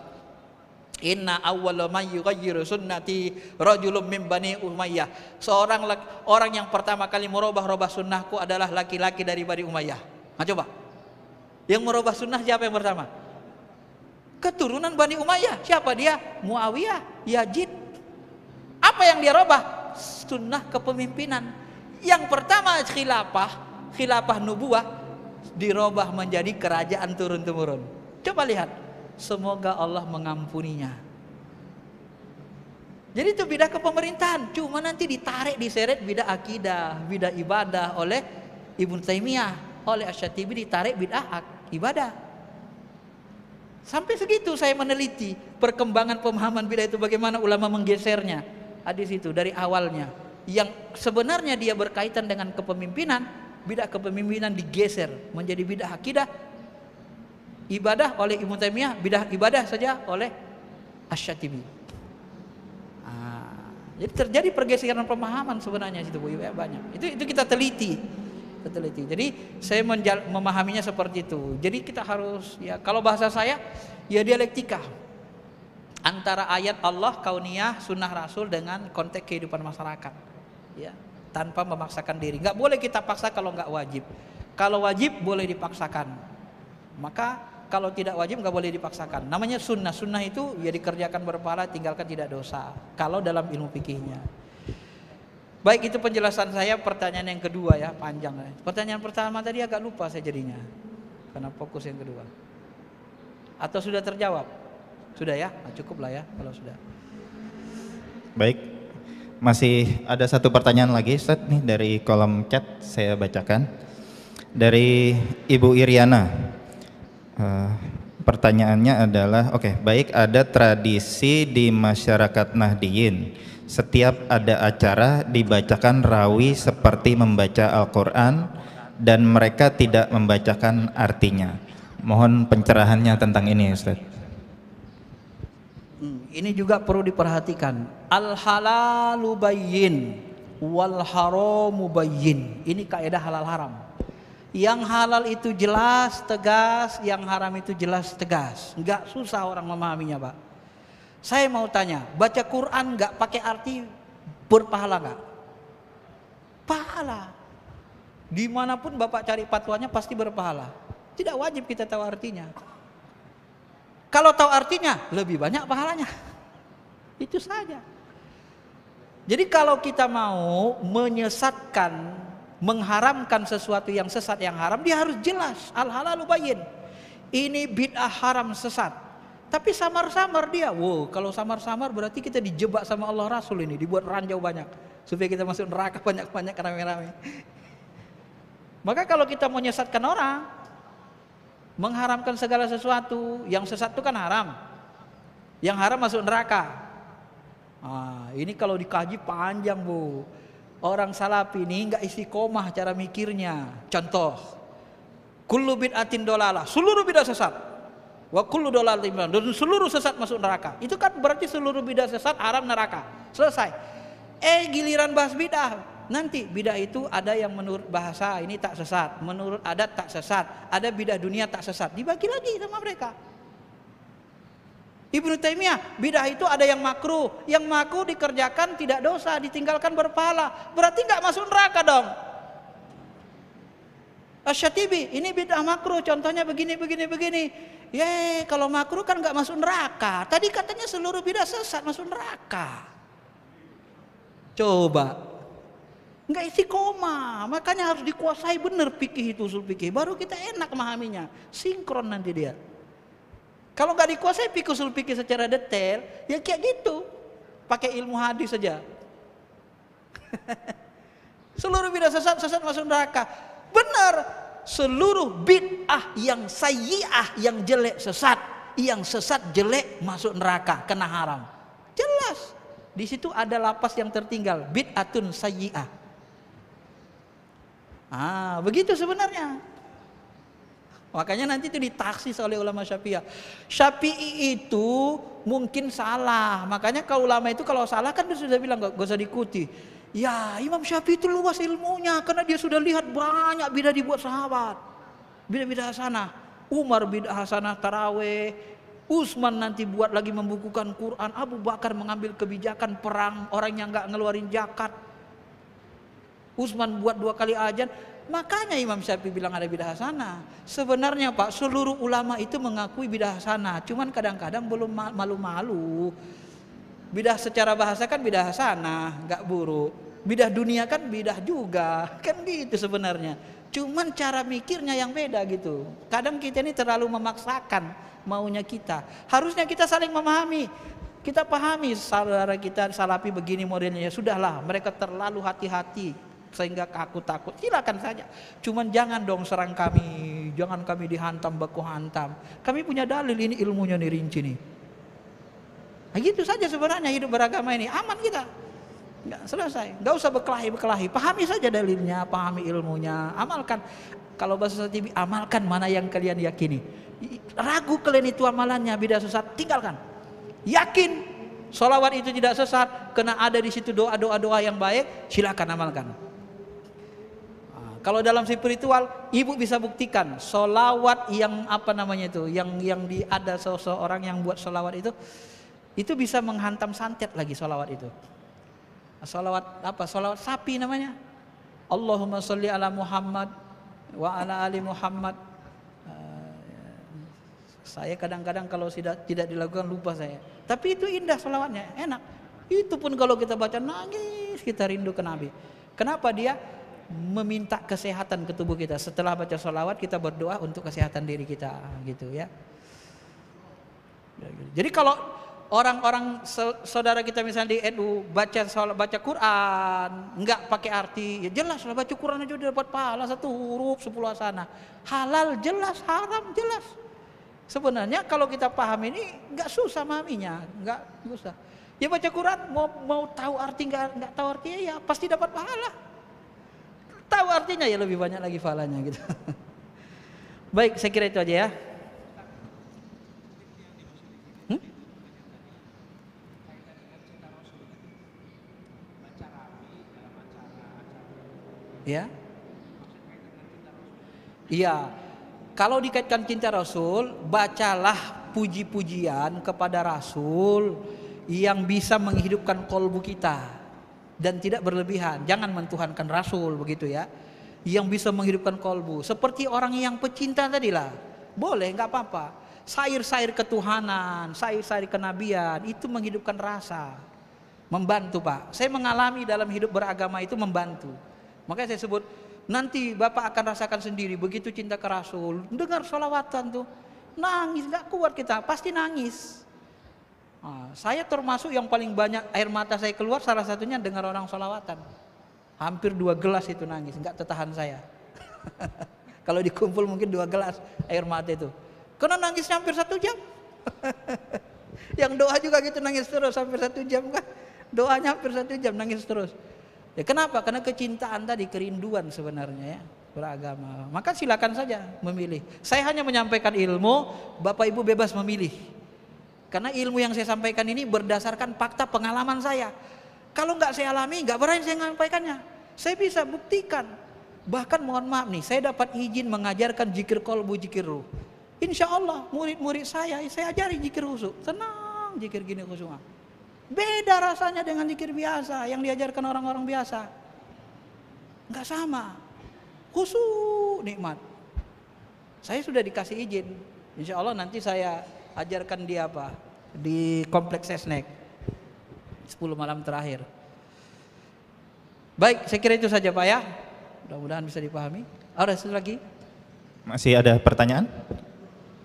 Inna awwala man yughayyiru sunnati rajulun min bani Umayyah. Orang yang pertama kali merubah sunnahku adalah laki-laki dari Bani Umayyah. Nah, coba. Yang merubah sunnah siapa yang pertama? Keturunan Bani Umayyah. Siapa dia? Muawiyah, Yazid. Apa yang dia robah? Sunnah kepemimpinan. Yang pertama khilafah nubuah dirobah menjadi kerajaan turun-temurun. Coba lihat, semoga Allah mengampuninya. Jadi itu bidah kepemerintahan. Cuma nanti ditarik, diseret bidah akidah, bidah ibadah oleh Ibnu Taimiyah, oleh Asy-Syatibi ditarik bidah ibadah. Sampai segitu saya meneliti perkembangan pemahaman bidah itu, bagaimana ulama menggesernya. Hadis itu dari awalnya yang sebenarnya dia berkaitan dengan kepemimpinan, bidah kepemimpinan digeser menjadi bidah akidah, ibadah oleh Ibnu Taimiyah, bidah ibadah saja oleh Asy-Syatibi. Jadi terjadi pergeseran pemahaman sebenarnya situ Bu, ya, banyak. Itu kita teliti. Jadi saya memahaminya seperti itu. Jadi kita harus, ya kalau bahasa saya, ya dialektika antara ayat Allah kauniyah, sunnah Rasul dengan konteks kehidupan masyarakat, ya, tanpa memaksakan diri. Nggak boleh kita paksa kalau nggak wajib. Kalau wajib boleh dipaksakan. Maka kalau tidak wajib nggak boleh dipaksakan. Namanya sunnah. Sunnah itu ya dikerjakan berpahala, tinggalkan tidak dosa. Kalau dalam ilmu fikihnya. Baik, itu penjelasan saya. Pertanyaan yang kedua, ya, panjang. Pertanyaan pertama tadi agak lupa saya jadinya, karena fokus yang kedua. Atau sudah terjawab? Sudah ya? Nah, cukup lah ya kalau sudah. Baik, masih ada satu pertanyaan lagi Ustaz nih dari kolom chat, saya bacakan. Dari Ibu Iriana. Pertanyaannya adalah, baik, ada tradisi di masyarakat Nahdiyin, setiap ada acara dibacakan rawi seperti membaca Al-Quran dan mereka tidak membacakan artinya. Mohon pencerahannya tentang ini Ustaz. Ini juga perlu diperhatikan. Al-halalu bayyin wal haramu bayyin. Ini kaidah halal haram. Yang halal itu jelas tegas, yang haram itu jelas tegas. Enggak susah orang memahaminya, Pak. Saya mau tanya, baca Quran enggak pakai arti berpahala enggak? Pahala. Dimanapun Bapak cari fatwanya pasti berpahala. Tidak wajib kita tahu artinya. Kalau tahu artinya lebih banyak pahalanya. Itu saja. Jadi kalau kita mau menyesatkan, mengharamkan sesuatu yang sesat, yang haram, dia harus jelas. Al-halalu bayyin. Ini bid'ah haram sesat. Tapi samar-samar dia. Wow, kalau samar-samar berarti kita dijebak sama Allah Rasul ini, dibuat ranjau banyak supaya kita masuk neraka banyak-banyak rame-rame. Maka kalau kita mau menyesatkan orang, mengharamkan segala sesuatu, yang sesat itu kan haram, yang haram masuk neraka. Ini kalau dikaji panjang Bu. Orang salafi ini nggak istiqomah cara mikirnya. Contoh, kullu bid'atin dolalah, seluruh bid'ah sesat. Wa kullu dolalatin dan seluruh sesat masuk neraka. Itu kan berarti seluruh bid'ah sesat haram neraka. Selesai. Giliran bahas bid'ah. Nanti bidah itu ada yang menurut bahasa ini tak sesat, menurut adat tak sesat, ada bidah dunia tak sesat, dibagi lagi sama mereka. Ibnu Taimiyah, bidah itu ada yang makruh dikerjakan tidak dosa, ditinggalkan berpahala, berarti nggak masuk neraka dong. Asy-Syatibi, ini bidah makruh, contohnya begini. Kalau makruh kan nggak masuk neraka. Tadi katanya seluruh bidah sesat masuk neraka. Coba. Enggak istiqomah, makanya harus dikuasai benar fikih itu, usul fikih, baru kita enak memahaminya, sinkron nanti dia. Kalau nggak dikuasai fikih usul fikih secara detail, ya kayak gitu, pakai ilmu hadis saja. Seluruh bid'ah sesat masuk neraka. Benar, seluruh bid'ah yang sayyi'ah, yang jelek sesat, yang sesat jelek masuk neraka, kena haram. Jelas. Di situ ada lapas yang tertinggal, bid'atun sayyi'ah. Begitu sebenarnya. Makanya nanti itu ditaksis oleh ulama Syafi'iyah. Syafi'i itu mungkin salah. Makanya kalau ulama itu kalau salah kan dia sudah bilang gak usah diikuti. Ya, Imam Syafi'i itu luas ilmunya karena dia sudah lihat banyak bidah dibuat sahabat. Bidah-bidah hasanah. Umar bidah hasanah taraweh. Utsman nanti buat lagi membukukan Quran. Abu Bakar mengambil kebijakan perang orang yang gak ngeluarin zakat. Utsman buat 2 kali azan. Makanya Imam Syafi'i bilang ada bidah hasanah. Sebenarnya Pak, seluruh ulama itu mengakui bidah hasanah. Cuman kadang-kadang belum malu-malu. Bidah secara bahasa kan bidah hasanah, gak buruk. Bidah dunia kan bidah juga. Kan gitu sebenarnya. Cuman cara mikirnya yang beda gitu. Kadang kita ini terlalu memaksakan maunya kita. Harusnya kita saling memahami. Kita pahami saudara kita salafi begini modelnya. Sudahlah, mereka terlalu hati-hati sehingga aku takut. Silakan saja. Cuman jangan dong serang kami. Jangan kami dihantam baku hantam. Kami punya dalil, ini ilmunya nih rinci nih. Nah, gitu saja sebenarnya hidup beragama ini. Aman kita. Nggak selesai. Nggak usah berkelahi. Pahami saja dalilnya, pahami ilmunya, amalkan. Kalau bahasa TV, amalkan mana yang kalian yakini. Ragu kalian itu amalannya bidah sesat, tinggalkan. Yakin sholawat itu tidak sesat, kena ada di situ doa yang baik, silakan amalkan. Kalau dalam spiritual, ibu bisa buktikan sholawat yang yang ada seseorang yang buat sholawat itu bisa menghantam santet lagi sholawat itu. Sholawat sapi namanya. Allahumma sholli ala Muhammad wa ala ali Muhammad. Saya kadang-kadang kalau tidak dilakukan lupa saya. Tapi itu indah sholawatnya, enak. Itu pun kalau kita baca nangis, kita rindu ke Nabi. Kenapa dia meminta kesehatan ke tubuh kita? Setelah baca sholawat kita berdoa untuk kesehatan diri kita, gitu ya. Jadi kalau orang-orang saudara kita misalnya di NU baca Quran enggak pakai arti, ya jelas lah baca Quran aja udah dapat pahala 1 huruf 10 hasanah. Halal jelas, haram jelas. Sebenarnya kalau kita paham ini enggak susah memahaminya, enggak susah. Ya baca Quran mau tahu arti enggak tahu artinya ya pasti dapat pahala. Tahu artinya ya lebih banyak lagi pahalanya gitu. Baik, saya kira itu aja ya. Ya. Iya. Kalau dikaitkan cinta Rasul, bacalah puji-pujian kepada Rasul yang bisa menghidupkan kolbu kita dan tidak berlebihan. Jangan mentuhankan Rasul begitu ya. Yang bisa menghidupkan kolbu. Seperti orang yang pecinta tadilah. Boleh, nggak apa-apa. Sair-sair ketuhanan, sair-sair kenabian itu menghidupkan rasa. Membantu Pak. Saya mengalami dalam hidup beragama itu membantu. Makanya saya sebut nanti Bapak akan rasakan sendiri begitu cinta ke Rasul. Dengar sholawatan tuh nangis, nggak kuat kita, pasti nangis. Saya termasuk yang paling banyak air mata saya keluar salah satunya dengar orang sholawatan. Hampir 2 gelas itu nangis, nggak tertahan saya. Kalau dikumpul mungkin 2 gelas air mata itu. Karena nangisnya hampir 1 jam. Yang doa juga gitu nangis terus hampir 1 jam kan. Doanya hampir 1 jam nangis terus. Ya kenapa? Karena kecintaan tadi, kerinduan sebenarnya ya beragama. Maka silakan saja memilih. Saya hanya menyampaikan ilmu, Bapak Ibu bebas memilih. Karena ilmu yang saya sampaikan ini berdasarkan fakta pengalaman saya. Kalau nggak saya alami, nggak berani saya menyampaikannya. Saya bisa buktikan. Bahkan mohon maaf nih, saya dapat izin mengajarkan zikir kolbu, zikir ruh. Insya Allah murid-murid saya ajari zikir khusyuk. Tenang, zikir gini khusyuk. Beda rasanya dengan zikir biasa yang diajarkan orang-orang biasa. Enggak sama. Khusyuk, nikmat. Saya sudah dikasih izin. Insya Allah nanti saya ajarkan dia di kompleks Sesnek 10 malam terakhir. Baik, saya kira itu saja Pak ya. Mudah-mudahan bisa dipahami. Ada satu lagi? Masih ada pertanyaan?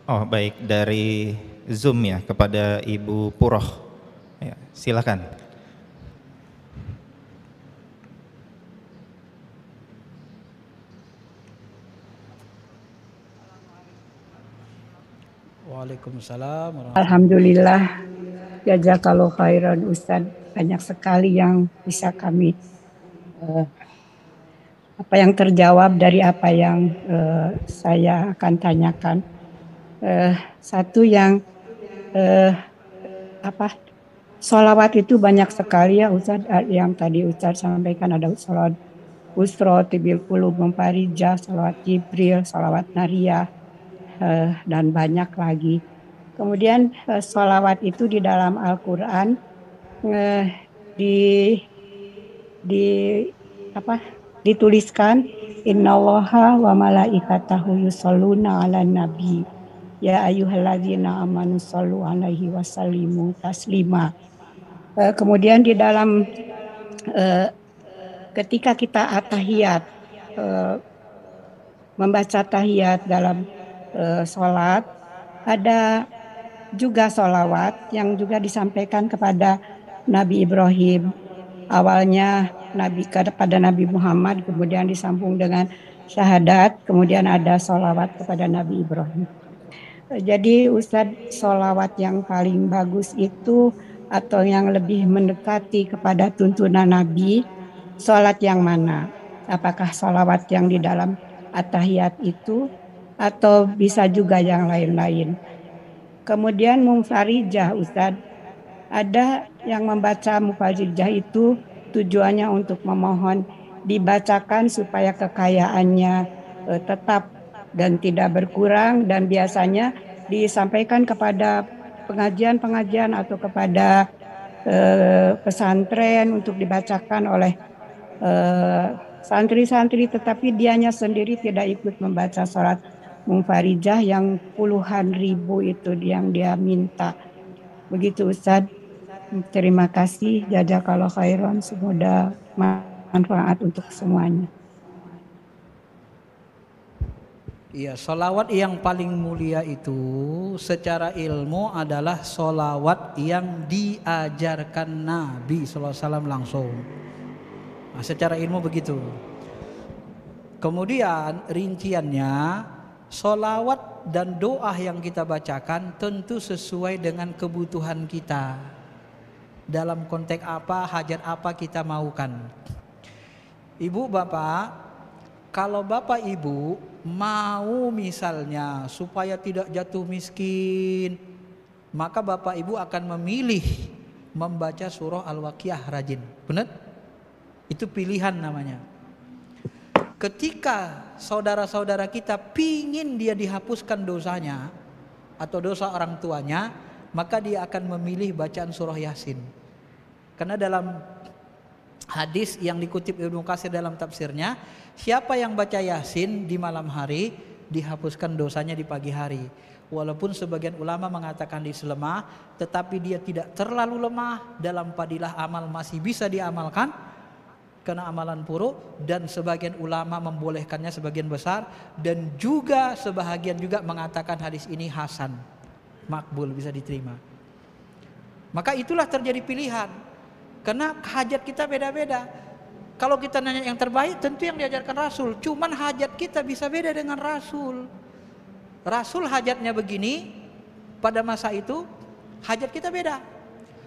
Oh baik, dari Zoom ya kepada Ibu Puroh. Ya, silakan. Waalaikumsalam warahmatullahi. Alhamdulillah, jazakallahu khairan Ustaz. Banyak sekali yang bisa kami apa yang terjawab dari apa yang saya akan tanyakan. Satu yang sholawat itu banyak sekali ya Ustaz. Yang tadi Ustaz sampaikan ada sholawat Usra, Tibil Qulub, Memfarijah, sholawat Jibril, sholawat Nariyah, dan banyak lagi. Kemudian sholawat itu di dalam Al-Quran dituliskan innallaha wa malaikatahu yusholluna 'alan nabi ya ayyuhalladzina amanu shollu 'alaihi wa sallimu taslima. Kemudian di dalam ketika kita at-tahiyat, membaca tahiyat dalam sholat, ada juga sholawat yang juga disampaikan kepada Nabi Ibrahim. Awalnya kepada Nabi Muhammad, kemudian disambung dengan syahadat, kemudian ada sholawat kepada Nabi Ibrahim. Jadi Ustadz, sholawat yang paling bagus itu atau yang lebih mendekati kepada tuntunan Nabi, sholat yang mana? Apakah sholawat yang di dalam at-tahiyat itu atau bisa juga yang lain-lain? Kemudian Munfarijah Ustadz, ada yang membaca Munfarijah itu tujuannya untuk memohon dibacakan supaya kekayaannya tetap dan tidak berkurang, dan biasanya disampaikan kepada pengajian-pengajian atau kepada pesantren untuk dibacakan oleh santri-santri, tetapi dianya sendiri tidak ikut membaca sholat Munfarijah yang puluhan ribu itu yang dia minta. Begitu Ustadz. Terima kasih, jazakallahu khairan, semoga manfaat untuk semuanya. Iya, sholawat yang paling mulia itu secara ilmu adalah sholawat yang diajarkan Nabi SAW langsung. Nah, secara ilmu begitu. Kemudian rinciannya, sholawat dan doa yang kita bacakan tentu sesuai dengan kebutuhan kita. Dalam konteks apa, hajat apa kita maukan. Ibu bapak, kalau bapak ibu mau misalnya supaya tidak jatuh miskin, maka bapak ibu akan memilih membaca surah Al-Waqiah rajin. Benar? Itu pilihan namanya. Ketika saudara-saudara kita pingin dia dihapuskan dosanya atau dosa orang tuanya, maka dia akan memilih bacaan surah Yasin. Karena dalam hadis yang dikutip Ibnu Katsir dalam tafsirnya, siapa yang baca Yasin di malam hari dihapuskan dosanya di pagi hari. Walaupun sebagian ulama mengatakan lemah, tetapi dia tidak terlalu lemah, dalam padilah amal masih bisa diamalkan karena amalan buruk, dan sebagian ulama membolehkannya sebagian besar, dan juga sebahagian juga mengatakan hadis ini hasan, makbul, bisa diterima. Maka itulah terjadi pilihan. Karena hajat kita beda-beda. Kalau kita nanya yang terbaik, tentu yang diajarkan Rasul. Cuman hajat kita bisa beda dengan Rasul. Rasul hajatnya begini, pada masa itu hajat kita beda.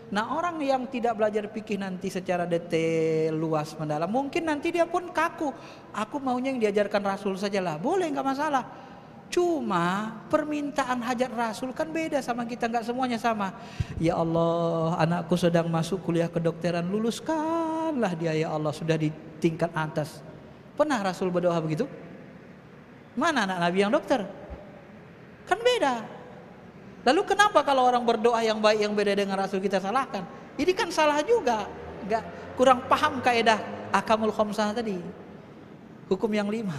Nah, orang yang tidak belajar fikih nanti secara detail, luas, mendalam, mungkin nanti dia pun kaku. Aku maunya yang diajarkan Rasul sajalah. Boleh, nggak masalah. Cuma permintaan hajat Rasul kan beda sama kita, nggak semuanya sama. Ya Allah, anakku sedang masuk kuliah kedokteran, luluskanlah dia ya Allah, sudah di tingkat atas. Pernah Rasul berdoa begitu? Mana anak Nabi yang dokter? Kan beda. Lalu kenapa kalau orang berdoa yang baik yang beda dengan Rasul kita salahkan? Ini kan salah juga, nggak, kurang paham kaidah akamul khamsah tadi, hukum yang 5.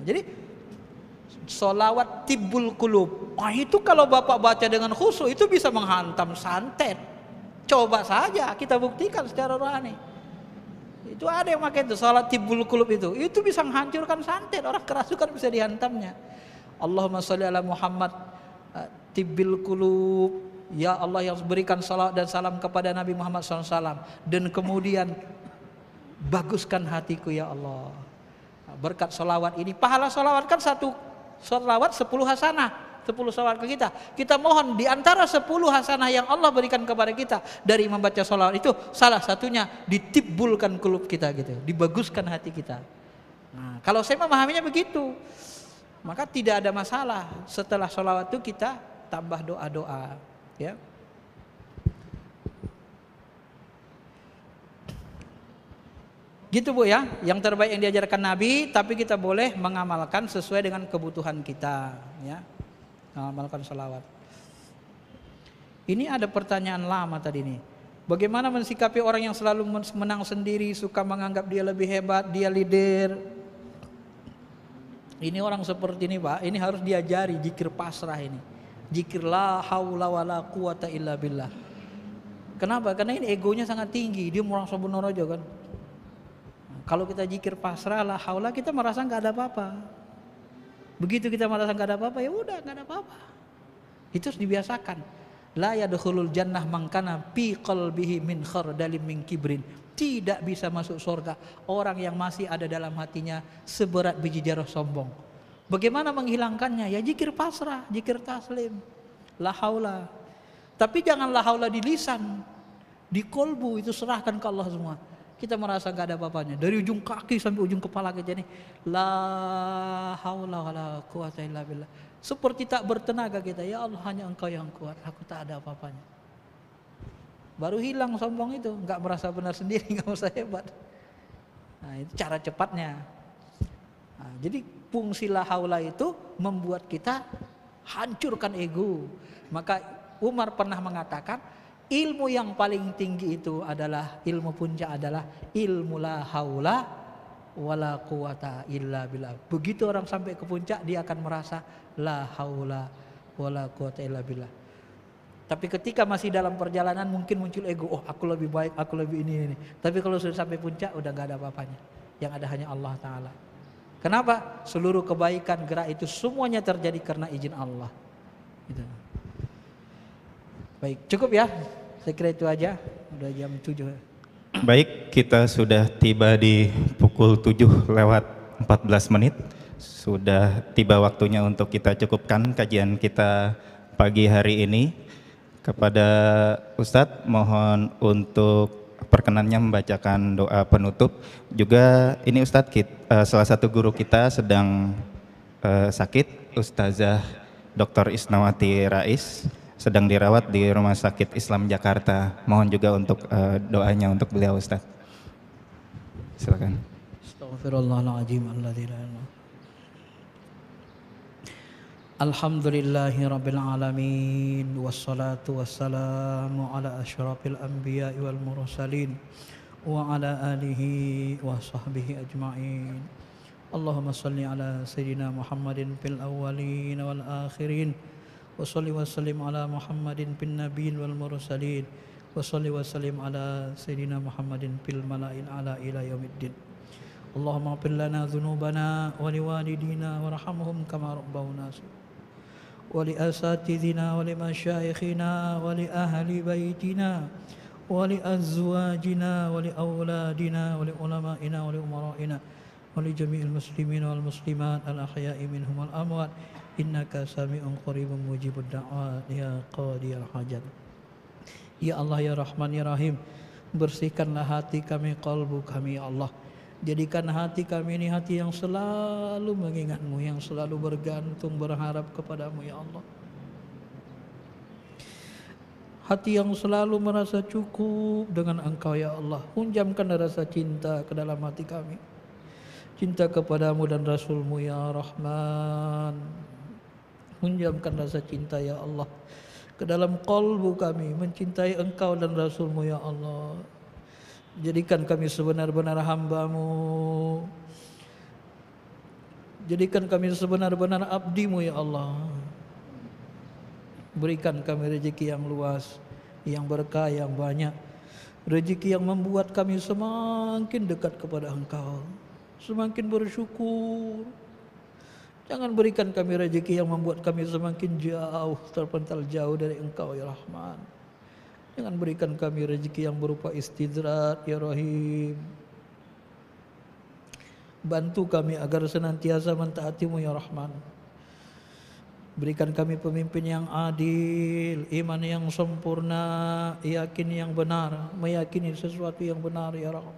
Jadi sholawat tibbul qulub, itu kalau bapak baca dengan khusyuk itu bisa menghantam santet. Coba saja kita buktikan secara rohani. Itu ada yang pakai itu sholawat tibbul qulub, itu bisa menghancurkan santet, orang kerasukan bisa dihantamnya. Allahumma sholli ala Muhammad tibbil qulub, ya Allah yang berikan salawat dan salam kepada Nabi Muhammad SAW, dan kemudian baguskan hatiku ya Allah. Berkat sholawat ini, pahala sholawat kan Sholawat 10 hasanah, 10 sholawat ke kita. Kita mohon di antara 10 hasanah yang Allah berikan kepada kita dari membaca sholawat itu, salah satunya ditibulkan kulub kita gitu, dibaguskan hati kita. Nah, kalau saya memahaminya begitu, maka tidak ada masalah. Setelah sholawat itu kita tambah doa-doa, ya. Gitu Bu ya, yang terbaik yang diajarkan Nabi, tapi kita boleh mengamalkan sesuai dengan kebutuhan kita, ya. Mengamalkan sholawat. Ini ada pertanyaan lama tadi nih. Bagaimana mensikapi orang yang selalu menang sendiri, suka menganggap dia lebih hebat, dia leader? Ini orang seperti ini Pak, ini harus diajari zikir pasrah ini. Zikir la haula wala quwata illa billah. Kenapa? Karena ini egonya sangat tinggi, dia merasa benar aja kan. Kalau kita zikir pasrah la haula, kita merasa nggak ada apa-apa. Begitu kita merasa nggak ada apa-apa, ya udah nggak ada apa-apa. Itu harus dibiasakan. La yadkhulul jannah man kana fi qalbihi min khardalin min kibrin. Tidak bisa masuk surga orang yang masih ada dalam hatinya seberat biji zarah sombong. Bagaimana menghilangkannya? Ya zikir pasrah, zikir taslim. La haula. Tapi jangan la haula di lisan. Di kolbu itu serahkan ke Allah semua. Kita merasa gak ada apa-apanya. Dari ujung kaki sampai ujung kepala kita nih, la haula wala quwata illa billah. Seperti tak bertenaga kita. Ya Allah, hanya Engkau yang kuat. Aku tak ada apa-apanya. Baru hilang sombong itu. Gak merasa benar sendiri, gak merasa hebat. Nah, itu cara cepatnya. Nah, jadi fungsi la haula itu membuat kita hancurkan ego. Maka Umar pernah mengatakan, ilmu yang paling tinggi itu adalah, ilmu puncak adalah ilmu la haula wala quwata illa billah. Begitu orang sampai ke puncak, dia akan merasa la haula wala quwata illa billah. Tapi ketika masih dalam perjalanan mungkin muncul ego, oh aku lebih baik, aku lebih ini. Tapi kalau sudah sampai puncak udah gak ada apa-apanya. Yang ada hanya Allah Ta'ala. Kenapa? Seluruh kebaikan gerak itu semuanya terjadi karena izin Allah. Gitu. Baik, cukup ya. Saya kira itu aja, udah jam 7. Baik, kita sudah tiba di pukul 7:14. Sudah tiba waktunya untuk kita cukupkan kajian kita pagi hari ini. Kepada Ustadz, mohon untuk perkenannya membacakan doa penutup. Juga ini Ustadz, salah satu guru kita sedang sakit, Ustazah Dr. Isnawati Rais, sedang dirawat di Rumah Sakit Islam Jakarta. Mohon juga untuk doanya untuk beliau Ustaz. Silakan. Astaghfirullahaladzim. Alhamdulillahi Rabbil Alamin. Wassalatu wassalamu ala ashrafil anbiya wal mursalin wa ala alihi wa sahbihi ajma'in. Allahumma salli ala Sayyidina Muhammadin fil awwalin wal akhirin. Wa salli wa sallim ala Muhammadin bin nabiyyin wal mursalin. Wa salli wa sallim ala Sayyidina Muhammadin fil mala'il ala ila yaumiddin. Allahumma ighfir lana dhunubana wa liwalidina warhamhum kama rabbawna wa li asatidina wa li masyayikhina wa li ahli baitina wa li azwajina wa li auladina wa li ulama'ina wa li umara'ina wa li jami'il muslimin wal muslimat al ahya'i minhum wal amwat innaka sami'un qaribun mujibud da'wat ya qadiyal hajat. Ya Allah ya Rahman ya Rahim, bersihkanlah hati kami, qalbu kami ya Allah. Jadikan hati kami ini hati yang selalu mengingat-Mu, yang selalu bergantung, berharap kepadamu ya Allah. Hati yang selalu merasa cukup dengan Engkau ya Allah. Hunjamkan rasa cinta ke dalam hati kami. Cinta kepadamu dan Rasul-Mu ya Rahman. Hunjamkan rasa cinta ya Allah ke dalam qalbu kami, mencintai Engkau dan Rasul-Mu ya Allah. Jadikan kami sebenar-benar hamba-Mu. Jadikan kami sebenar-benar abdi-Mu ya Allah. Berikan kami rezeki yang luas, yang berkah, yang banyak. Rezeki yang membuat kami semakin dekat kepada Engkau, semakin bersyukur. Jangan berikan kami rezeki yang membuat kami semakin jauh, terpental jauh dari Engkau ya Rahman. Jangan berikan kami rezeki yang berupa istidrat ya Rahim. Bantu kami agar senantiasa mentaati-Mu ya Rahman. Berikan kami pemimpin yang adil, iman yang sempurna, yakin yang benar, meyakini sesuatu yang benar ya Rabb.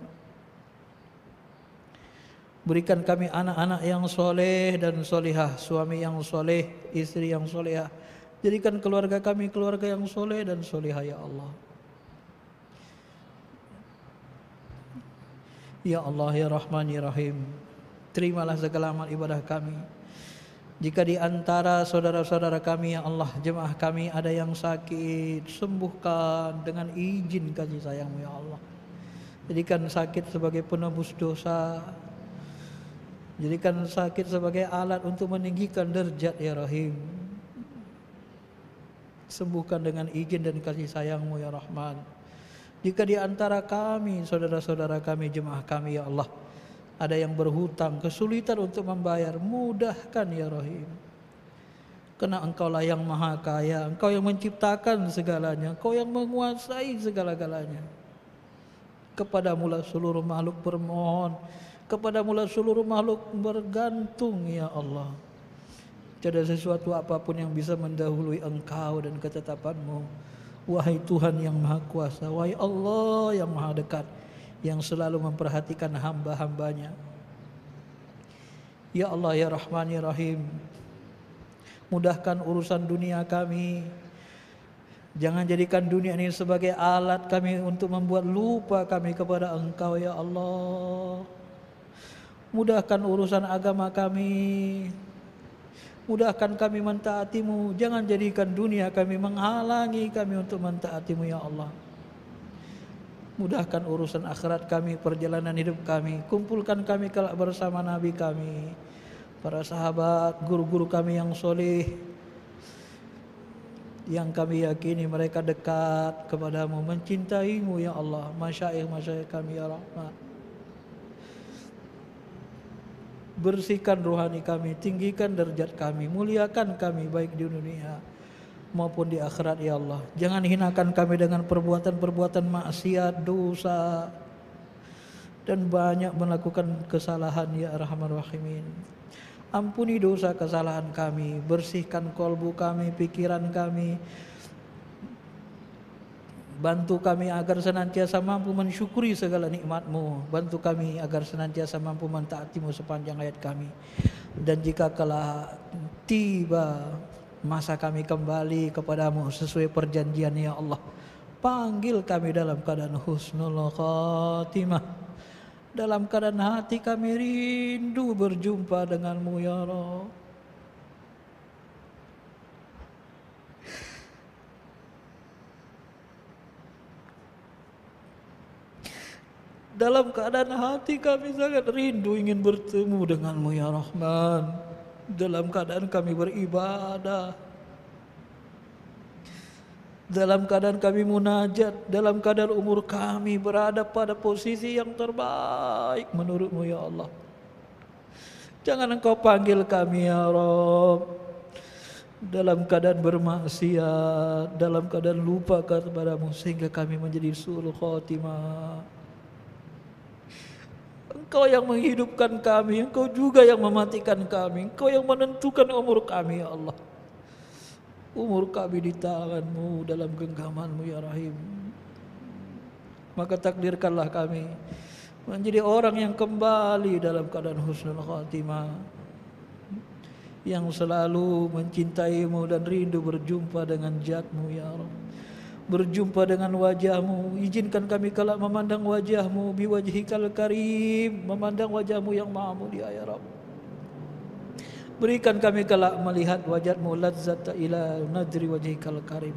Berikan kami anak-anak yang soleh dan solihah, suami yang soleh, istri yang solehah. Jadikan keluarga kami keluarga yang soleh dan solihah ya Allah. Ya Allah ya Rahman ya Rahim, terimalah segala amal ibadah kami. Jika di antara saudara-saudara kami ya Allah, jemaah kami ada yang sakit, sembuhkan dengan izin kasih sayang-Mu ya Allah. Jadikan sakit sebagai penebus dosa, jadikan sakit sebagai alat untuk meninggikan derajat ya Rahim. Sembuhkan dengan izin dan kasih sayang-Mu ya Rahman. Jika di antara kami, saudara-saudara kami, jemaah kami ya Allah, ada yang berhutang, kesulitan untuk membayar, mudahkan ya Rahim. Karena Engkaulah yang maha kaya, Engkau yang menciptakan segalanya, Engkau yang menguasai segala-galanya. Kepadamulah seluruh makhluk bermohon, kepadamulah seluruh makhluk bergantung ya Allah. Tiada sesuatu apapun yang bisa mendahului Engkau dan ketetapan-Mu. Wahai Tuhan yang maha kuasa, wahai Allah yang maha dekat, yang selalu memperhatikan hamba-hambanya. Ya Allah ya Rahman ya Rahim, mudahkan urusan dunia kami. Jangan jadikan dunia ini sebagai alat kami untuk membuat lupa kami kepada Engkau ya Allah. Mudahkan urusan agama kami, mudahkan kami mentaati-Mu. Jangan jadikan dunia kami menghalangi kami untuk mentaati-Mu ya Allah. Mudahkan urusan akhirat kami, perjalanan hidup kami. Kumpulkan kami kelak bersama Nabi kami, para sahabat, guru-guru kami yang soleh, yang kami yakini mereka dekat kepadamu, mencintai-Mu ya Allah. Masyaikh-masyaikh kami ya Rahman, bersihkan rohani kami, tinggikan derajat kami, muliakan kami baik di dunia maupun di akhirat ya Allah. Jangan hinakan kami dengan perbuatan-perbuatan maksiat, dosa, dan banyak melakukan kesalahan ya Arhamar Rahimin. Ampuni dosa kesalahan kami, bersihkan kolbu kami, pikiran kami. Bantu kami agar senantiasa mampu mensyukuri segala nikmat-Mu. Bantu kami agar senantiasa mampu mentaati-Mu sepanjang hayat kami. Dan jika kelak tiba masa kami kembali kepadamu sesuai perjanjian ya Allah, panggil kami dalam keadaan husnul khatimah, dalam keadaan hati kami rindu berjumpa denganmu ya Rabb. Dalam keadaan hati kami sangat rindu ingin bertemu denganmu ya Rahman. Dalam keadaan kami beribadah, dalam keadaan kami munajat, dalam keadaan umur kami berada pada posisi yang terbaik menurut-Mu ya Allah. Jangan Engkau panggil kami ya Rabb dalam keadaan bermaksiat, dalam keadaan lupa kepada-Mu, sehingga kami menjadi su'ul khatimah. Engkau yang menghidupkan kami, Engkau juga yang mematikan kami, Engkau yang menentukan umur kami ya Allah. Umur kami di tangan-Mu, dalam genggaman-Mu ya Rahim. Maka takdirkanlah kami menjadi orang yang kembali dalam keadaan husnul khatimah, yang selalu mencintai-Mu dan rindu berjumpa dengan zat-Mu ya Rabb, berjumpa dengan wajah-Mu. Izinkan kami kelak memandang wajah-Mu, biwajhikal karim, memandang wajah-Mu yang maha mulia ya Rabb. Berikan kami kelak melihat wajah-Mu, lazzata ila nadri wajhikal karim.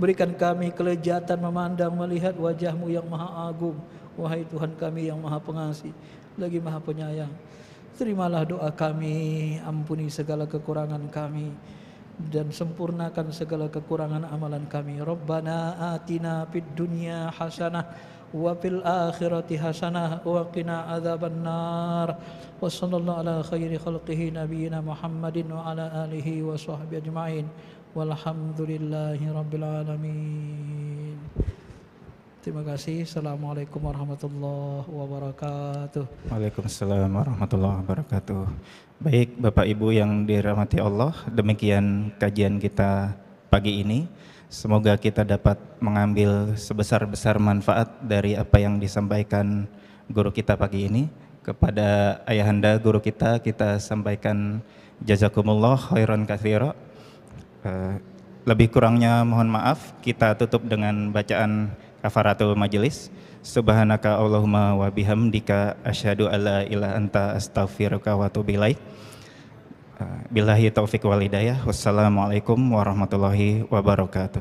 Berikan kami kelezatan memandang melihat wajah-Mu yang maha agung, wahai Tuhan kami yang maha pengasih lagi maha penyayang. Terimalah doa kami, ampuni segala kekurangan kami, dan sempurnakan segala kekurangan amalan kami. Rabbana atina fid dunya hasanah wa fil akhirati hasanah wa qina adzabannar. Wa sallallahu ala khairi khalqihi nabiyyina Muhammadin wa ala alihi wa sahbihi ajma'in. Walhamdulillahi rabbil alamin. Terima kasih. Assalamualaikum warahmatullahi wabarakatuh. Waalaikumsalam warahmatullahi wabarakatuh. Baik Bapak Ibu yang dirahmati Allah, demikian kajian kita pagi ini. Semoga kita dapat mengambil sebesar-besar manfaat dari apa yang disampaikan guru kita pagi ini. Kepada ayahanda guru kita sampaikan jazakumullah khairan katsira. Lebih kurangnya mohon maaf. Kita tutup dengan bacaan kafaratul majelis. Subhanaka Allahumma wa bihamdika asyhadu alla ilaha anta astaghfiruka wa atubu ilaik. Billahi taufik wal hidayah. Wassalamualaikum warahmatullahi wabarakatuh.